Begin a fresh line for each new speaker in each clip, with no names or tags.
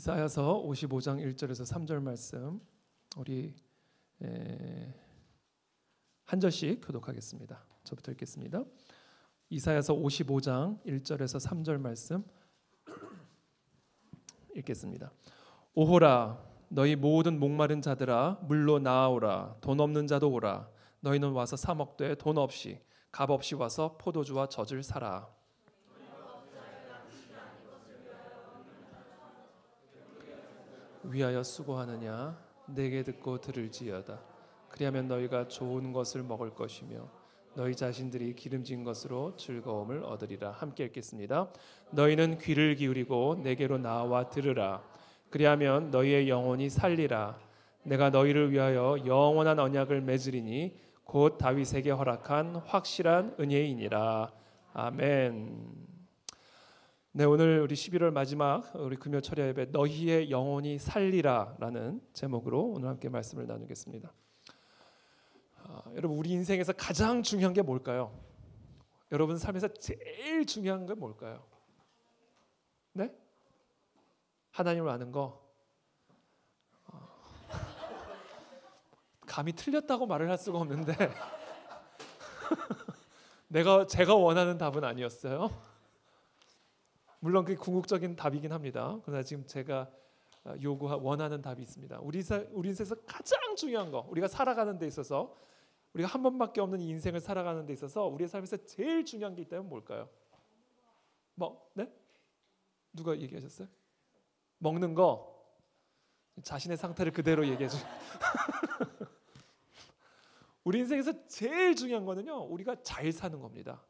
이사야서 55장 1절에서 3절 말씀 우리 한 절씩 교독하겠습니다. 저부터 읽겠습니다. 이사야서 55장 1절에서 3절 말씀 읽겠습니다. 오호라 너희 모든 목마른 자들아 물로 나아오라. 돈 없는 자도 오라. 너희는 와서 사 먹되 돈 없이 값 없이 와서 포도주와 젖을 사라. 위하여 수고하느냐 내게 듣고 들을지어다. 그리하면 너희가 좋은 것을 먹을 것이며 너희 자신들이 기름진 것으로 즐거움을 얻으리라. 함께 읽겠습니다. 너희는 귀를 기울이고 내게로 나와 들으라. 그리하면 너희의 영혼이 살리라. 내가 너희를 위하여 영원한 언약을 맺으리니 곧 다윗에게 허락한 확실한 은혜이니라. 아멘. 네, 오늘 우리 11월 마지막 우리 금요 철야 예배 너희의 영혼이 살리라라는 제목으로 오늘 함께 말씀을 나누겠습니다. 여러분 우리 인생에서 가장 중요한 게 뭘까요? 여러분 삶에서 제일 중요한 게 뭘까요? 네? 하나님을 아는 거. 감히 틀렸다고 말을 할 수가 없는데 제가 원하는 답은 아니었어요. 물론 그게 궁극적인 답이긴 합니다. 그러나 지금 제가 원하는 답이 있습니다. 우리 인생에서 가장 중요한 거, 우리가 살아가는 데 있어서 우리가 한 번밖에 없는 이 인생을 살아가는 데 있어서 우리의 삶에서 제일 중요한 게 있다면 뭘까요? 네? 누가 얘기하셨어요? 먹는 거. 자신의 상태를 그대로 얘기해 주세요. 우리 인생에서 제일 중요한 거는요, 우리가 잘 사는 겁니다.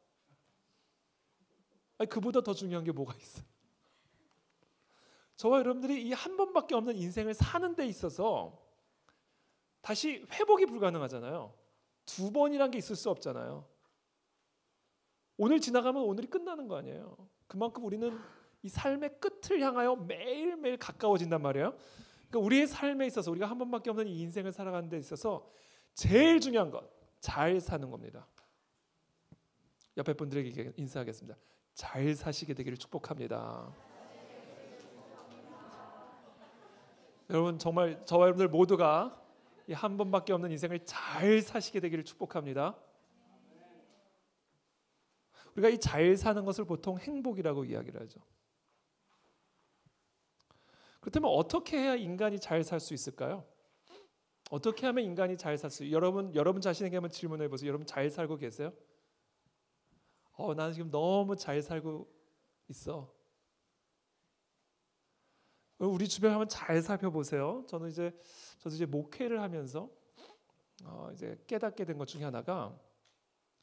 아니, 그보다 더 중요한 게 뭐가 있어요? 저와 여러분들이 이 한 번밖에 없는 인생을 사는 데 있어서 다시 회복이 불가능하잖아요. 두 번이란 게 있을 수 없잖아요. 오늘 지나가면 오늘이 끝나는 거 아니에요. 그만큼 우리는 이 삶의 끝을 향하여 매일매일 가까워진단 말이에요. 그러니까 우리의 삶에 있어서 우리가 한 번밖에 없는 이 인생을 살아가는 데 있어서 제일 중요한 것, 잘 사는 겁니다. 옆에 분들에게 인사하겠습니다. 잘 사시게 되기를 축복합니다. 여러분 정말 저와 여러분들 모두가 이 한 번밖에 없는 인생을 잘 사시게 되기를 축복합니다. 우리가 이 잘 사는 것을 보통 행복이라고 이야기를 하죠. 그렇다면 어떻게 해야 인간이 잘 살 수 있을까요? 어떻게 하면 인간이 잘 살 수 있어요? 여러분 자신에게 한번 질문해 보세요. 여러분 잘 살고 계세요? 나는 지금 너무 잘 살고 있어. 우리 주변 한번 잘 살펴보세요. 저도 이제 목회를 하면서 이제 깨닫게 된 것 중에 하나가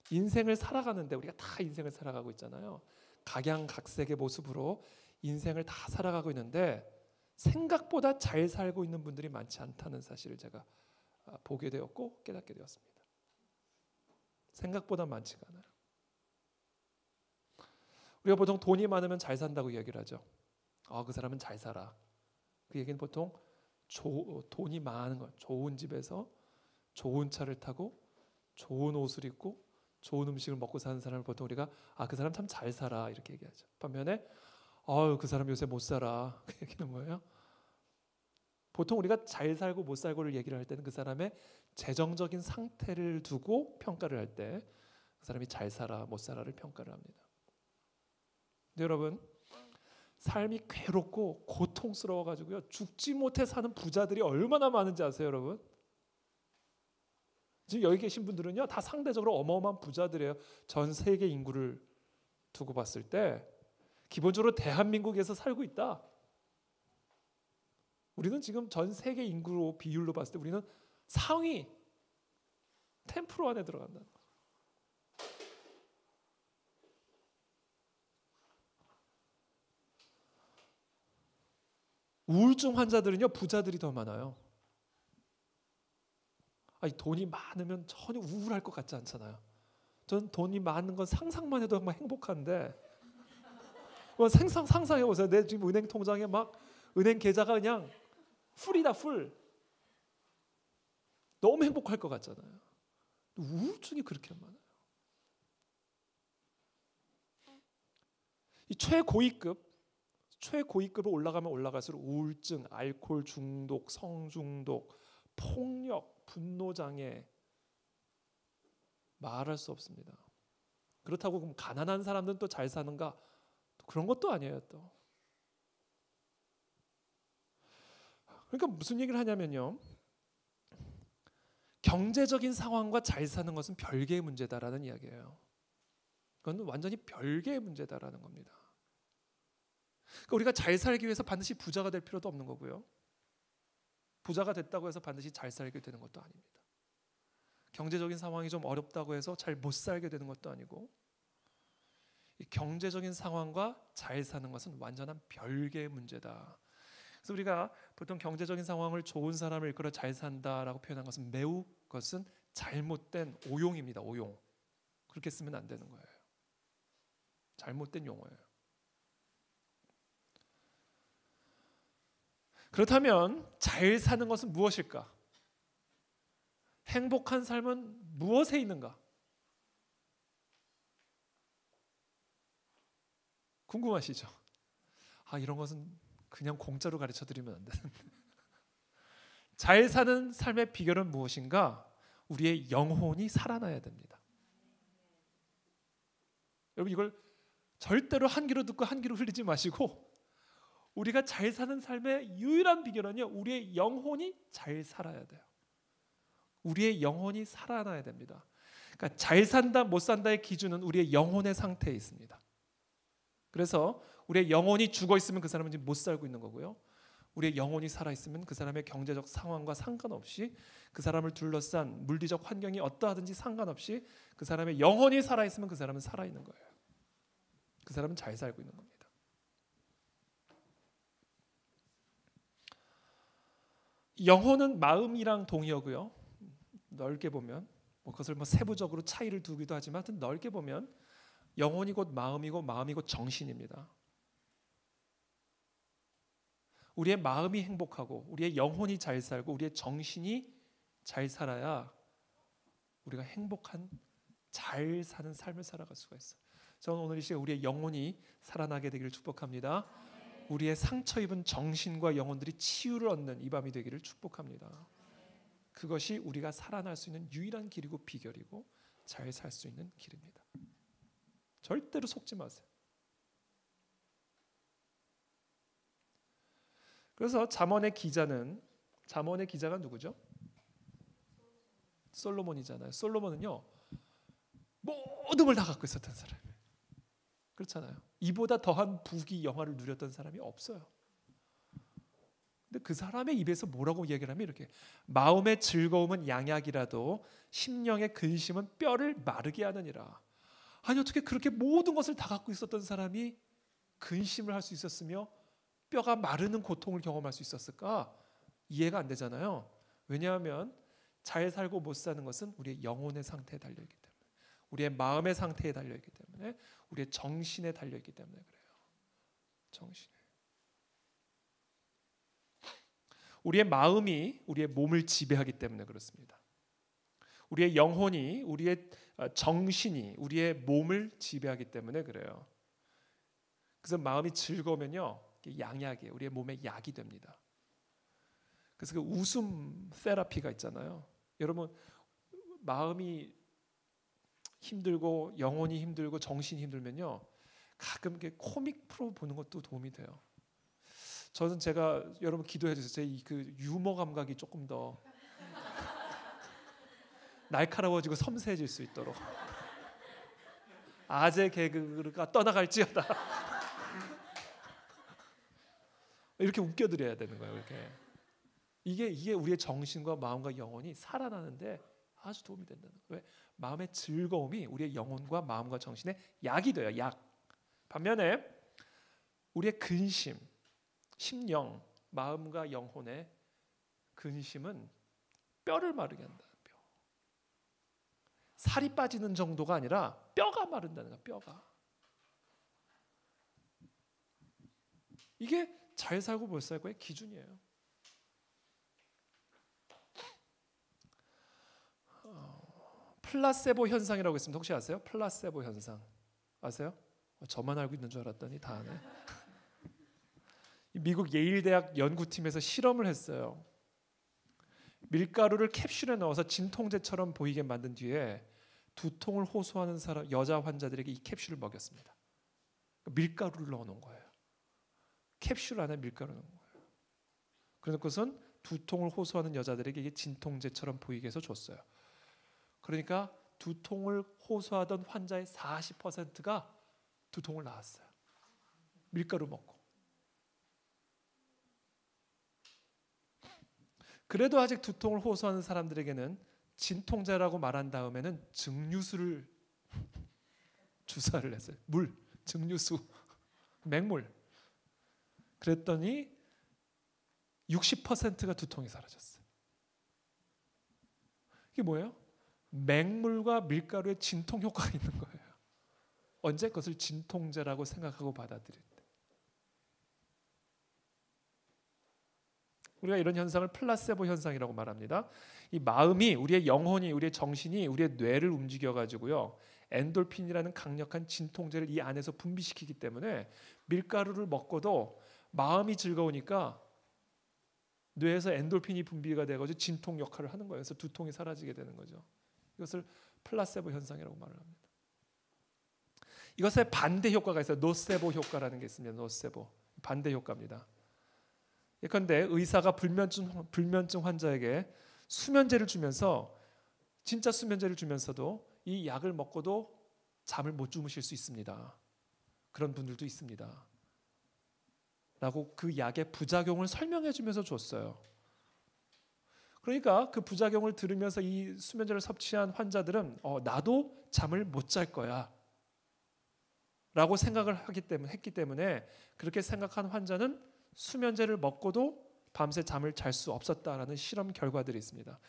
인생을 살아가는데 우리가 다 인생을 살아가고 있잖아요. 각양각색의 모습으로 인생을 다 살아가고 있는데 생각보다 잘 살고 있는 분들이 많지 않다는 사실을 제가 보게 되었고 깨닫게 되었습니다. 생각보다 많지가 않아요. 우리가 보통 돈이 많으면 잘 산다고 이야기를 하죠. 그 사람은 잘 살아. 그 얘기는 보통 돈이 많은 거, 좋은 집에서 좋은 차를 타고 좋은 옷을 입고 좋은 음식을 먹고 사는 사람을 보통 우리가 그 사람 참 잘 살아 이렇게 얘기하죠. 반면에 그 사람 요새 못 살아 그 얘기는 뭐예요? 보통 우리가 잘 살고 못 살고를 얘기를 할 때는 그 사람의 재정적인 상태를 두고 평가를 할 때 그 사람이 잘 살아 못 살아를 평가를 합니다. 근데 여러분 삶이 괴롭고 고통스러워 가지고요 죽지 못해 사는 부자들이 얼마나 많은지 아세요, 여러분? 지금 여기 계신 분들은요 다 상대적으로 어마어마한 부자들이에요. 전 세계 인구를 두고 봤을 때 기본적으로 대한민국에서 살고 있다. 우리는 지금 전 세계 인구로 비율로 봤을 때 우리는 상위 10% 안에 들어간다는 거죠. 우울증 환자들은요 부자들이 더 많아요. 돈이 많으면 전혀 우울할 것 같지 않잖아요. 전 돈이 많은 건 상상만 해도 막 행복한데 상상해 보세요. 내 지금 은행 통장에 막 은행 계좌가 그냥 풀이다 풀. 너무 행복할 것 같잖아요. 우울증이 그렇게 많아요. 이 최고위급 최고위급으로 올라가면 올라갈수록 우울증, 알코올 중독, 성중독, 폭력, 분노장애 말할 수 없습니다. 그렇다고 그럼 가난한 사람들은 또 잘 사는가? 또 그런 것도 아니에요. 또 그러니까 무슨 얘기를 하냐면요, 경제적인 상황과 잘 사는 것은 별개의 문제다라는 이야기예요. 그건 완전히 별개의 문제다라는 겁니다. 그러니까 우리가 잘 살기 위해서 반드시 부자가 될 필요도 없는 거고요, 부자가 됐다고 해서 반드시 잘 살게 되는 것도 아닙니다. 경제적인 상황이 좀 어렵다고 해서 잘 못 살게 되는 것도 아니고, 이 경제적인 상황과 잘 사는 것은 완전한 별개의 문제다. 그래서 우리가 보통 경제적인 상황을 좋은 사람을 이끌어 잘 산다라고 표현한 것은 매우 그것은 잘못된 오용입니다. 오용. 그렇게 쓰면 안 되는 거예요. 잘못된 용어예요. 그렇다면 잘 사는 것은 무엇일까? 행복한 삶은 무엇에 있는가? 궁금하시죠? 이런 것은 그냥 공짜로 가르쳐 드리면 안 되는데. 잘 사는 삶의 비결은 무엇인가? 우리의 영혼이 살아나야 됩니다. 여러분, 이걸 절대로 한 귀로 듣고 한 귀로 흘리지 마시고, 우리가 잘 사는 삶의 유일한 비결은요, 우리의 영혼이 잘 살아야 돼요. 우리의 영혼이 살아나야 됩니다. 그러니까 잘 산다 못 산다의 기준은 우리의 영혼의 상태에 있습니다. 그래서 우리의 영혼이 죽어 있으면 그 사람은 지금 못 살고 있는 거고요, 우리의 영혼이 살아 있으면 그 사람의 경제적 상황과 상관없이, 그 사람을 둘러싼 물리적 환경이 어떠하든지 상관없이 그 사람의 영혼이 살아 있으면 그 사람은 살아 있는 거예요. 그 사람은 잘 살고 있는 겁니다. 영혼은 마음이랑 동의어고요, 넓게 보면 그것을 세부적으로 차이를 두기도 하지만 하여튼 넓게 보면 영혼이 곧 마음이고 마음이 곧 정신입니다. 우리의 마음이 행복하고 우리의 영혼이 잘 살고 우리의 정신이 잘 살아야 우리가 행복한 잘 사는 삶을 살아갈 수가 있어요. 저는 오늘 이 시간 우리의 영혼이 살아나게 되기를 축복합니다. 우리의 상처 입은 정신과 영혼들이 치유를 얻는 이 밤이 되기를 축복합니다. 그것이 우리가 살아날 수 있는 유일한 길이고 비결이고 잘 살 수 있는 길입니다. 절대로 속지 마세요. 그래서 잠언의 기자가 누구죠? 솔로몬이잖아요. 솔로몬은요, 모든 걸 다 갖고 있었던 사람이에요. 그렇잖아요. 이보다 더한 부귀 영화를 누렸던 사람이 없어요. 근데 그 사람의 입에서 뭐라고 얘기를 하면 이렇게, 마음의 즐거움은 양약이라도 심령의 근심은 뼈를 마르게 하느니라. 아니, 어떻게 그렇게 모든 것을 다 갖고 있었던 사람이 근심을 할 수 있었으며 뼈가 마르는 고통을 경험할 수 있었을까? 이해가 안 되잖아요. 왜냐하면 잘 살고 못 사는 것은 우리의 영혼의 상태에 달려있기 때문에, 우리의 마음의 상태에 달려있기 때문에, 우리의 정신에 달려있기 때문에 그래요. 정신에. 우리의 마음이 우리의 몸을 지배하기 때문에 그렇습니다. 우리의 영혼이, 우리의 정신이 우리의 몸을 지배하기 때문에 그래요. 그래서 마음이 즐거우면요, 양약이에요. 우리의 몸에 약이 됩니다. 그래서 그 웃음 테라피가 있잖아요. 여러분, 마음이 힘들고 영혼이 힘들고 정신이 힘들면요, 가끔 이렇게 코믹 프로 보는 것도 도움이 돼요. 저는 제가, 여러분 기도해 주세요. 제 그 유머 감각이 조금 더 날카로워지고 섬세해질 수 있도록. 아재 개그가 떠나갈지어다. 이렇게 웃겨드려야 되는 거예요. 이렇게. 이게 우리의 정신과 마음과 영혼이 살아나는데 아주 도움이 된다는 거예요. 왜? 마음의 즐거움이 우리의 영혼과 마음과 정신에 약이 돼요. 약. 반면에 우리의 근심, 심령, 마음과 영혼의 근심은 뼈를 마르게 한다. 뼈. 살이 빠지는 정도가 아니라 뼈가 마른다는 거야. 뼈가. 이게 잘 살고 못 살고의 기준이에요. 플라세보 현상이라고 있습니다. 혹시 아세요? 플라세보 현상 아세요? 저만 알고 있는 줄 알았더니 다 아네. 미국 예일 대학 연구팀에서 실험을 했어요. 밀가루를 캡슐에 넣어서 진통제처럼 보이게 만든 뒤에 두통을 호소하는 사람, 여자 환자들에게 이 캡슐을 먹였습니다. 밀가루를 넣어놓은 거예요. 캡슐 안에 밀가루 넣은 거예요. 그래서 그것은 두통을 호소하는 여자들에게 이게 진통제처럼 보이게 해서 줬어요. 그러니까 두통을 호소하던 환자의 40%가 두통을 나았어요. 밀가루 먹고. 그래도 아직 두통을 호소하는 사람들에게는 진통제라고 말한 다음에는 증류수를 주사를 했어요. 물, 증류수, 맹물. 그랬더니 60%가 두통이 사라졌어요. 이게 뭐예요? 맹물과 밀가루에 진통 효과가 있는 거예요. 언제? 그것을 진통제라고 생각하고 받아들일 때. 우리가 이런 현상을 플라세보 현상이라고 말합니다. 이 마음이, 우리의 영혼이, 우리의 정신이 우리의 뇌를 움직여 가지고요, 엔돌핀이라는 강력한 진통제를 이 안에서 분비시키기 때문에 밀가루를 먹고도 마음이 즐거우니까 뇌에서 엔돌핀이 분비가 돼가지고 진통 역할을 하는 거예요. 그래서 두통이 사라지게 되는 거죠. 이것을 플라세보 현상이라고 말을 합니다. 이것의 반대 효과가 있어요. 노세보 효과라는 게 있습니다. 노세보, 반대 효과입니다. 예컨대 의사가 불면증 환자에게 수면제를 주면서, 진짜 수면제를 주면서도 이 약을 먹고도 잠을 못 주무실 수 있습니다. 그런 분들도 있습니다. 라고 그 약의 부작용을 설명해 주면서 줬어요. 그러니까 그 부작용을 들으면서 이 수면제를 섭취한 환자들은 나도 잠을 못 잘 거야 라고 생각을 했기 때문에, 그렇게 생각한 환자는 수면제를 먹고도 밤새 잠을 잘 수 없었다라는 실험 결과들이 있습니다.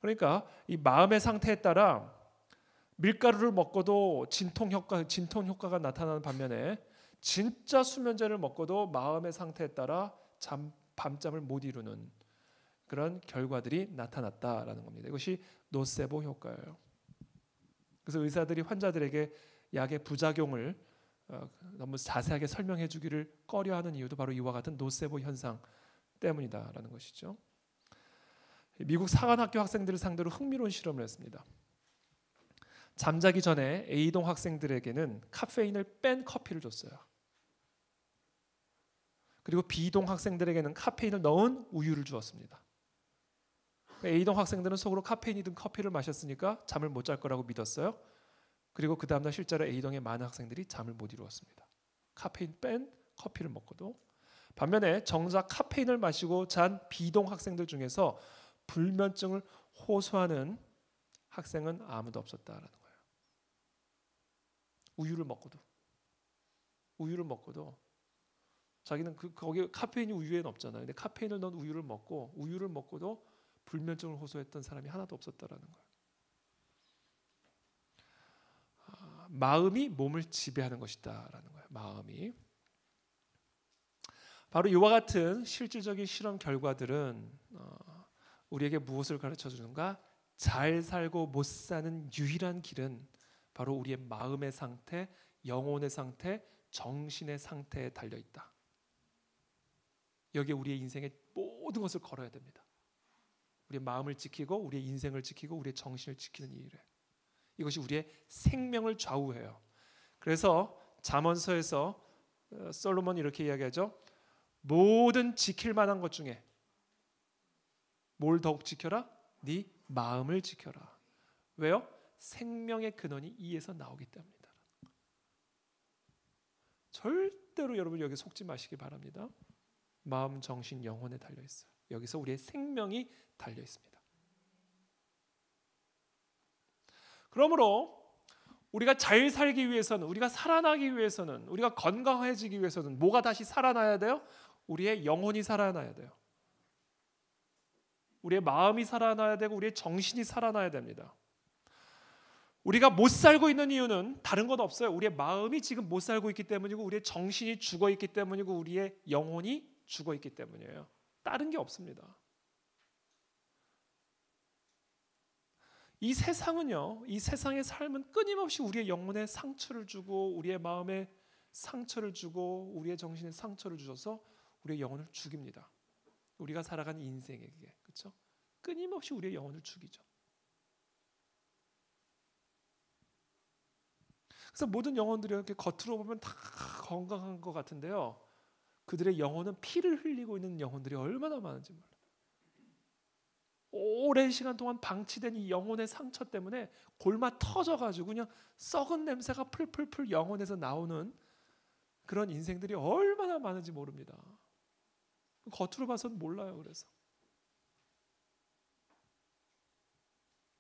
그러니까 이 마음의 상태에 따라 밀가루를 먹고도 진통 효과가 나타나는 반면에, 진짜 수면제를 먹고도 마음의 상태에 따라 밤잠을 못 이루는 그런 결과들이 나타났다라는 겁니다. 이것이 노세보 효과예요. 그래서 의사들이 환자들에게 약의 부작용을 너무 자세하게 설명해 주기를 꺼려하는 이유도 바로 이와 같은 노세보 현상 때문이다라는 것이죠. 미국 사관학교 학생들을 상대로 흥미로운 실험을 했습니다. 잠자기 전에 A동 학생들에게는 카페인을 뺀 커피를 줬어요. 그리고 B동 학생들에게는 카페인을 넣은 우유를 주었습니다. A동 학생들은 속으로 카페인이 든 커피를 마셨으니까 잠을 못 잘 거라고 믿었어요. 그리고 그 다음날 실제로 A동의 많은 학생들이 잠을 못 이루었습니다. 카페인 뺀 커피를 먹고도. 반면에 정작 카페인을 마시고 잔 B동 학생들 중에서 불면증을 호소하는 학생은 아무도 없었다라는 거예요. 우유를 먹고도 자기는 거기 카페인이 우유에는 없잖아요. 근데 카페인을 넣은 우유를 먹고도 불면증을 호소했던 사람이 하나도 없었다라는 거예요. 마음이 몸을 지배하는 것이다라는 거예요. 마음이. 바로 이와 같은 실질적인 실험 결과들은 우리에게 무엇을 가르쳐 주는가? 잘 살고 못 사는 유일한 길은 바로 우리의 마음의 상태, 영혼의 상태, 정신의 상태에 달려 있다. 여기에 우리의 인생의 모든 것을 걸어야 됩니다. 우리의 마음을 지키고 우리의 인생을 지키고 우리의 정신을 지키는 이 일에. 이것이 우리의 생명을 좌우해요. 그래서 잠언서에서 솔로몬이 이렇게 이야기하죠. 모든 지킬 만한 것 중에 뭘 더욱 지켜라? 네 마음을 지켜라. 왜요? 생명의 근원이 이에서 나오기 때문이다. 절대로 여러분 여기 속지 마시기 바랍니다. 마음, 정신, 영혼에 달려 있어요. 여기서 우리의 생명이 달려 있습니다. 그러므로 우리가 잘 살기 위해서는, 우리가 살아나기 위해서는, 우리가 건강해지기 위해서는 뭐가 다시 살아나야 돼요? 우리의 영혼이 살아나야 돼요. 우리의 마음이 살아나야 되고 우리의 정신이 살아나야 됩니다. 우리가 못 살고 있는 이유는 다른 것 없어요. 우리의 마음이 지금 못 살고 있기 때문이고 우리의 정신이 죽어 있기 때문이고 우리의 영혼이 죽어 있기 때문이에요. 다른 게 없습니다. 이 세상은요, 이 세상의 삶은 끊임없이 우리의 영혼에 상처를 주고 우리의 마음에 상처를 주고 우리의 정신에 상처를 주셔서 우리의 영혼을 죽입니다. 우리가 살아가는 인생에 그게 그렇죠? 끊임없이 우리의 영혼을 죽이죠. 그래서 모든 영혼들이 이렇게 겉으로 보면 다 건강한 것 같은데요. 그들의 영혼은 피를 흘리고 있는 영혼들이 얼마나 많은지 몰라요. 오랜 시간 동안 방치된 이 영혼의 상처 때문에 골마 터져가지고 그냥 썩은 냄새가 풀풀풀 영혼에서 나오는 그런 인생들이 얼마나 많은지 모릅니다. 겉으로 봐서는 몰라요. 그래서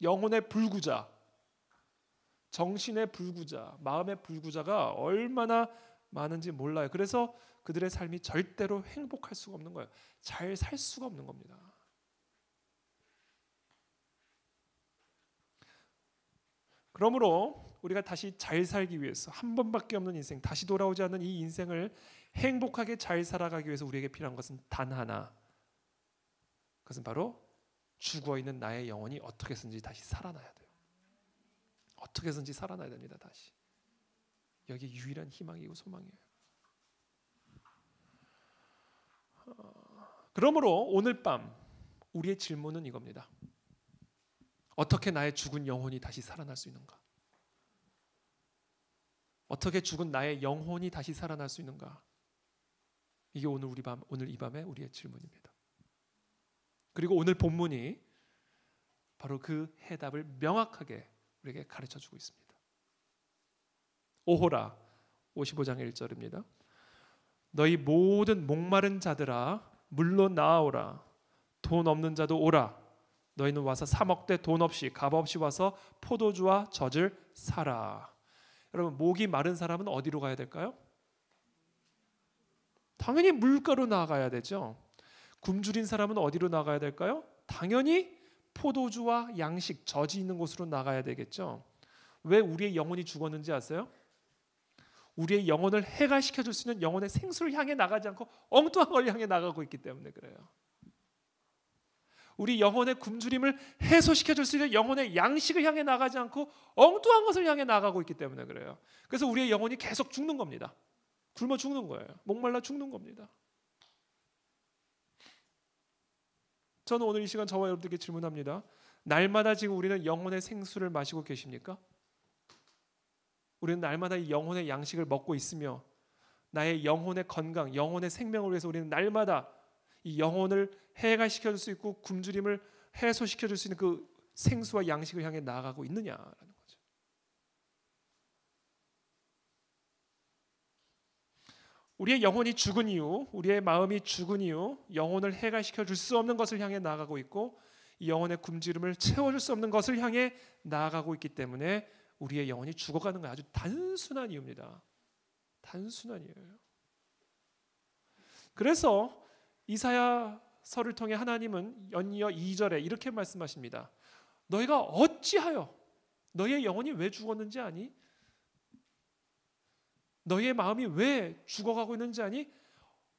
영혼의 불구자, 정신의 불구자, 마음의 불구자가 얼마나 많은지 몰라요. 그래서 그들의 삶이 절대로 행복할 수가 없는 거예요. 잘 살 수가 없는 겁니다. 그러므로 우리가 다시 잘 살기 위해서 한 번밖에 없는 인생, 다시 돌아오지 않는 이 인생을 행복하게 잘 살아가기 위해서 우리에게 필요한 것은 단 하나. 그것은 바로 죽어있는 나의 영혼이 어떻게 해서든지 다시 살아나야 돼요. 어떻게 해서든지 살아나야 됩니다. 다시. 여기 유일한 희망이고 소망이에요. 그러므로 오늘 밤 우리의 질문은 이겁니다. 어떻게 나의 죽은 영혼이 다시 살아날 수 있는가? 어떻게 죽은 나의 영혼이 다시 살아날 수 있는가? 이게 오늘 이 밤의 우리의 질문입니다. 그리고 오늘 본문이 바로 그 해답을 명확하게 우리에게 가르쳐주고 있습니다. 오호라 55장 1절입니다. 너희 모든 목마른 자들아 물로 나아오라. 돈 없는 자도 오라. 너희는 와서 사 먹되 돈 없이 값 없이 와서 포도주와 젖을 사라. 여러분 목이 마른 사람은 어디로 가야 될까요? 당연히 물가로 나가야 되죠. 굶주린 사람은 어디로 나가야 될까요? 당연히 포도주와 양식, 젖이 있는 곳으로 나가야 되겠죠. 왜 우리의 영혼이 죽었는지 아세요? 우리의 영혼을 해갈시켜줄 수 있는 영혼의 생수를 향해 나가지 않고 엉뚱한 걸 향해 나가고 있기 때문에 그래요. 우리 영혼의 굶주림을 해소시켜줄 수 있는 영혼의 양식을 향해 나가지 않고 엉뚱한 것을 향해 나가고 있기 때문에 그래요. 그래서 우리의 영혼이 계속 죽는 겁니다. 굶어 죽는 거예요. 목말라 죽는 겁니다. 저는 오늘 이 시간 저와 여러분들께 질문합니다. 날마다 지금 우리는 영혼의 생수를 마시고 계십니까? 우리는 날마다 이 영혼의 양식을 먹고 있으며 나의 영혼의 건강, 영혼의 생명을 위해서 우리는 날마다 이 영혼을 해갈시켜줄 수 있고 굶주림을 해소시켜줄 수 있는 그 생수와 양식을 향해 나아가고 있느냐라는 거죠. 우리의 영혼이 죽은 이유, 우리의 마음이 죽은 이유, 영혼을 해갈시켜줄 수 없는 것을 향해 나아가고 있고 이 영혼의 굶주림을 채워줄 수 없는 것을 향해 나아가고 있기 때문에 우리의 영혼이 죽어가는 건 아주 단순한 이유입니다. 단순한 이유예요. 그래서 이사야서를 통해 하나님은 연이어 2절에 이렇게 말씀하십니다. 너희가 어찌하여 너희의 영혼이 왜 죽었는지 아니? 너희의 마음이 왜 죽어가고 있는지 아니?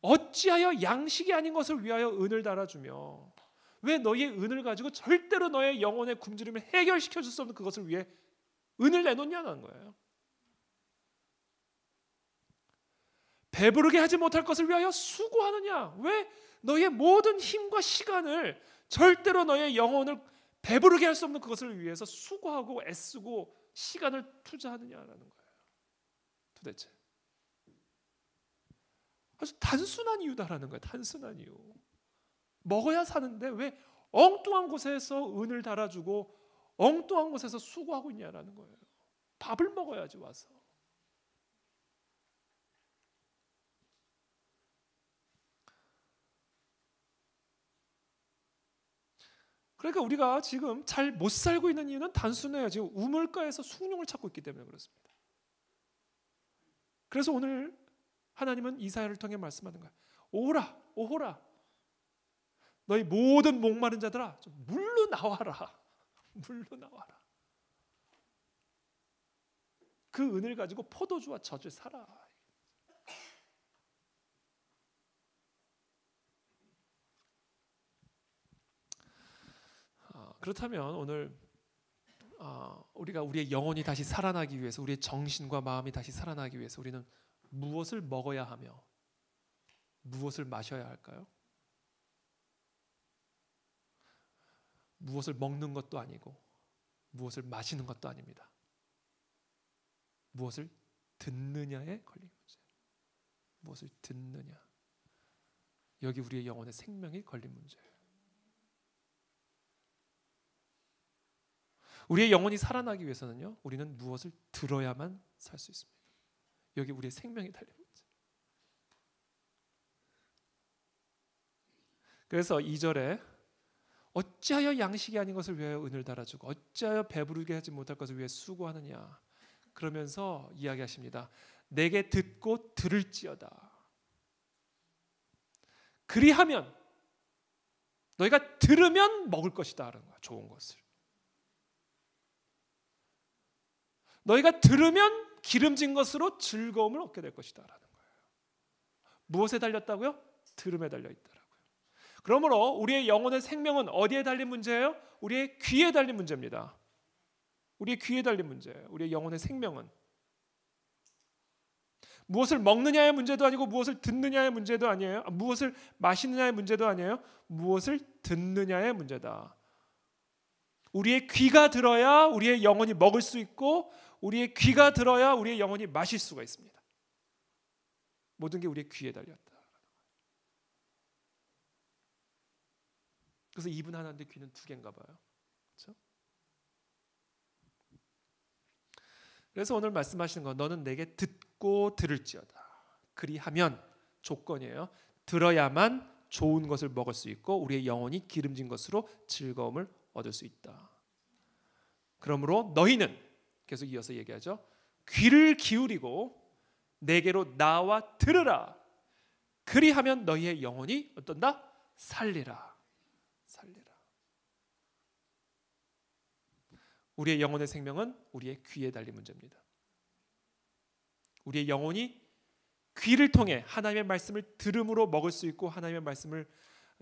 어찌하여 양식이 아닌 것을 위하여 은을 달아주며 왜 너희의 은을 가지고 절대로 너의 영혼의 굶주림을 해결시켜 줄 수 없는 그것을 위해 은을 내놓냐는 거예요. 배부르게 하지 못할 것을 위하여 수고하느냐? 왜 너의 모든 힘과 시간을 절대로 너의 영혼을 배부르게 할 수 없는 그것을 위해서 수고하고 애쓰고 시간을 투자하느냐라는 거예요. 도대체 아주 단순한 이유다라는 거예요. 단순한 이유. 먹어야 사는데 왜 엉뚱한 곳에서 은을 달아주고 엉뚱한 곳에서 수고하고 있냐라는 거예요. 밥을 먹어야지 와서. 그러니까 우리가 지금 잘 못 살고 있는 이유는 단순해요. 지금 우물가에서 숭늉을 찾고 있기 때문에 그렇습니다. 그래서 오늘 하나님은 이사야를 통해 말씀하는 거예요. 오라, 오호라. 너희 모든 목마른 자들아, 좀 물로 나와라. 물로 나와라. 그 은을 가지고 포도주와 젖을 사라. 그렇다면 오늘 우리가 우리의 영혼이 다시 살아나기 위해서, 우리의 정신과 마음이 다시 살아나기 위해서 우리는 무엇을 먹어야 하며 무엇을 마셔야 할까요? 무엇을 먹는 것도 아니고 무엇을 마시는 것도 아닙니다. 무엇을 듣느냐에 걸린 문제. 무엇을 듣느냐. 여기 우리의 영혼의 생명이 걸린 문제예요. 우리의 영혼이 살아나기 위해서는요, 우리는 무엇을 들어야만 살 수 있습니다. 여기 우리의 생명이 달린 문제. 그래서 2절에 어찌하여 양식이 아닌 것을 위하여 은을 달아주고 어찌하여 배부르게 하지 못할 것을 위해 수고하느냐. 그러면서 이야기하십니다. 내게 듣고 들을지어다. 그리하면 너희가 들으면 먹을 것이다 하는 거야. 좋은 것을. 너희가 들으면 기름진 것으로 즐거움을 얻게 될 것이다 라는 거예요. 무엇에 달렸다고요? 들음에 달려있더라고요. 그러므로 우리의 영혼의 생명은 어디에 달린 문제예요? 우리의 귀에 달린 문제입니다. 우리의 귀에 달린 문제예요. 우리의 영혼의 생명은 무엇을 먹느냐의 문제도 아니고 무엇을 듣느냐의 문제도 아니에요. 무엇을 마시느냐의 문제도 아니에요. 무엇을 듣느냐의 문제다. 우리의 귀가 들어야 우리의 영혼이 먹을 수 있고 우리의 귀가 들어야 우리의 영혼이 마실 수가 있습니다. 모든 게 우리의 귀에 달렸다. 그래서 입은 하나인데 귀는 두 개인가 봐요. 그렇죠? 그래서 오늘 말씀하시는 건 너는 내게 듣고 들을지어다. 그리하면 조건이에요. 들어야만 좋은 것을 먹을 수 있고 우리의 영혼이 기름진 것으로 즐거움을 얻을 수 있다. 그러므로 너희는 계속 이어서 얘기하죠. 귀를 기울이고 내게로 나와 들으라. 그리하면 너희의 영혼이 어떤다? 살리라. 살리라. 우리의 영혼의 생명은 우리의 귀에 달린 문제입니다. 우리의 영혼이 귀를 통해 하나님의 말씀을 들음으로 먹을 수 있고 하나님의 말씀을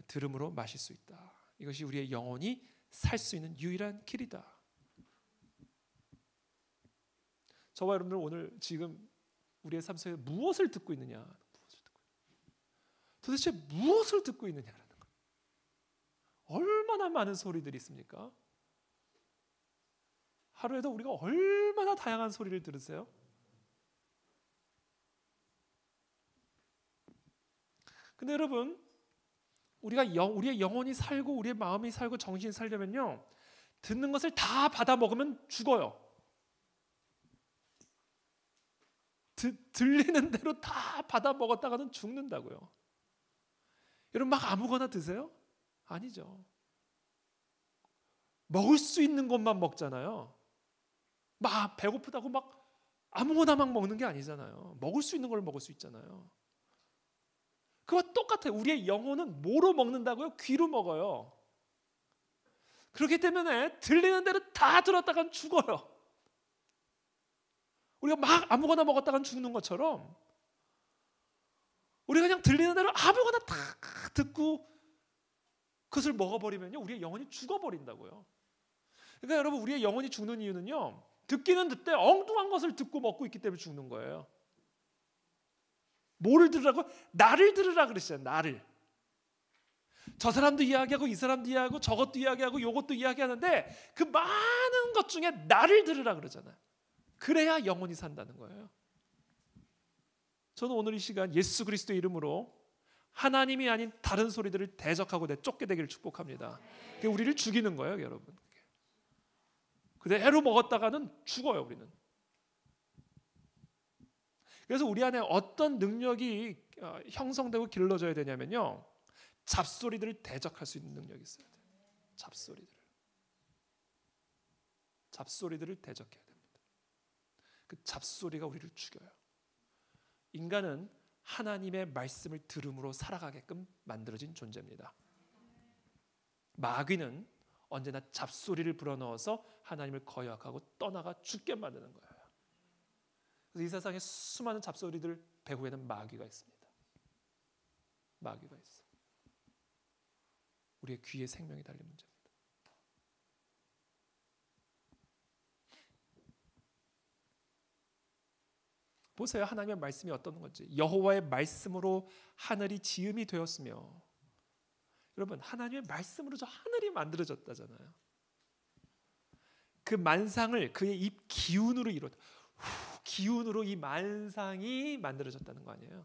들음으로 마실 수 있다. 이것이 우리의 영혼이 살 수 있는 유일한 길이다. 저와 여러분들 오늘 지금 우리의 삶 속에 무엇을 듣고 있느냐? 도대체 무엇을 듣고 있느냐라는 것. 얼마나 많은 소리들이 있습니까? 하루에도 우리가 얼마나 다양한 소리를 들으세요? 근데 여러분, 우리의 영혼이 살고 우리의 마음이 살고 정신이 살려면요, 듣는 것을 다 받아 먹으면 죽어요. 들리는 대로 다 받아 먹었다가는 죽는다고요. 여러분 막 아무거나 드세요? 아니죠. 먹을 수 있는 것만 먹잖아요. 막 배고프다고 막 아무거나 막 먹는 게 아니잖아요. 먹을 수 있는 걸 먹을 수 있잖아요. 그와 똑같아요. 우리의 영혼은 뭐로 먹는다고요? 귀로 먹어요. 그렇기 때문에 들리는 대로 다 들었다간 죽어요. 우리가 막 아무거나 먹었다간 죽는 것처럼 우리가 그냥 들리는 대로 아무거나 다 듣고 그것을 먹어버리면요, 우리의 영혼이 죽어버린다고요. 그러니까 여러분, 우리의 영혼이 죽는 이유는요, 듣기는 듣되 엉뚱한 것을 듣고 먹고 있기 때문에 죽는 거예요. 뭐를 들으라고? 나를 들으라 그랬어요. 나를. 저 사람도 이야기하고 이 사람도 이야기하고 저것도 이야기하고 요것도 이야기하는데 그 많은 것 중에 나를 들으라 그러잖아요. 그래야 영혼이 산다는 거예요. 저는 오늘 이 시간 예수 그리스도의 이름으로 하나님이 아닌 다른 소리들을 대적하고 내쫓게 되기를 축복합니다. 그게 우리를 죽이는 거예요, 여러분. 그대로 먹었다가는 죽어요, 우리는. 그래서 우리 안에 어떤 능력이 형성되고 길러져야 되냐면요, 잡소리들을 대적할 수 있는 능력이 있어야 돼요. 잡소리들을 대적해야 됩니다. 그 잡소리가 우리를 죽여요. 인간은 하나님의 말씀을 들음으로 살아가게끔 만들어진 존재입니다. 마귀는 언제나 잡소리를 불어넣어서 하나님을 거역하고 떠나가 죽게 만드는 거예요. 그래서 이 세상에 수많은 잡소리들 배후에는 마귀가 있습니다. 마귀가 있어. 우리의 귀에 생명이 달린 문제입니다. 보세요. 하나님의 말씀이 어떤 건지. 여호와의 말씀으로 하늘이 지음이 되었으며. 여러분, 하나님의 말씀으로 저 하늘이 만들어졌다잖아요. 그 만상을 그의 입 기운으로 이뤘다. 기운으로 이 만상이 만들어졌다는 거 아니에요?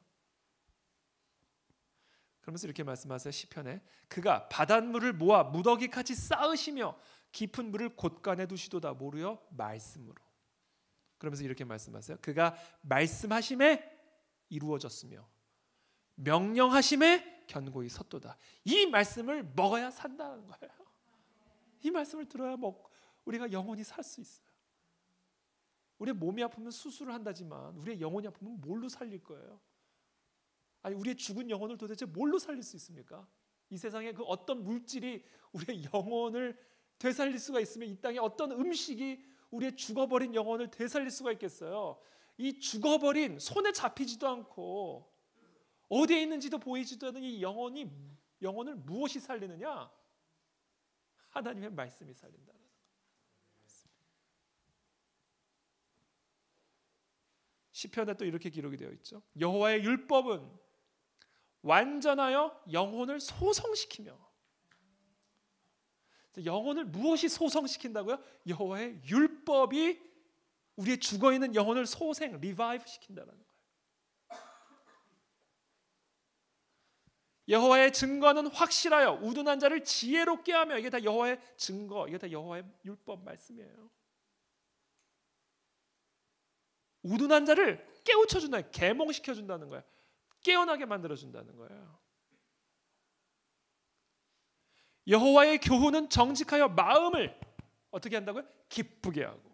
그러면서 이렇게 말씀하세요. 시편에 그가 바닷물을 모아 무더기같이 쌓으시며 깊은 물을 곳간에 두시도다. 뭐로요? 말씀으로. 그러면서 이렇게 말씀하세요. 그가 말씀하심에 이루어졌으며 명령하심에 견고히 섰도다. 이 말씀을 먹어야 산다는 거예요. 이 말씀을 들어야 우리가 영원히 살 수 있어요. 우리의 몸이 아프면 수술을 한다지만 우리의 영혼이 아프면 뭘로 살릴 거예요? 아니, 우리의 죽은 영혼을 도대체 뭘로 살릴 수 있습니까? 이 세상에 그 어떤 물질이 우리의 영혼을 되살릴 수가 있으면 이 땅에 어떤 음식이 우리의 죽어버린 영혼을 되살릴 수가 있겠어요? 이 죽어버린, 손에 잡히지도 않고 어디에 있는지도 보이지도 않는 이 영혼을 무엇이 살리느냐? 하나님의 말씀이 살린다는 거예요. 시편에 또 이렇게 기록이 되어 있죠. 여호와의 율법은 완전하여 영혼을 소성시키며. 영혼을 무엇이 소성시킨다고요? 여호와의 율법이 우리의 죽어있는 영혼을 소생, 리바이브 시킨다는 거예요. 여호와의 증거는 확실하여 우둔한 자를 지혜롭게 하며. 이게 다 여호와의 증거, 이게 다 여호와의 율법 말씀이에요. 우둔한 자를 깨우쳐준다, 계몽시켜준다는 거예요. 깨어나게 만들어준다는 거예요. 여호와의 교훈은 정직하여 마음을 어떻게 한다고요? 기쁘게 하고.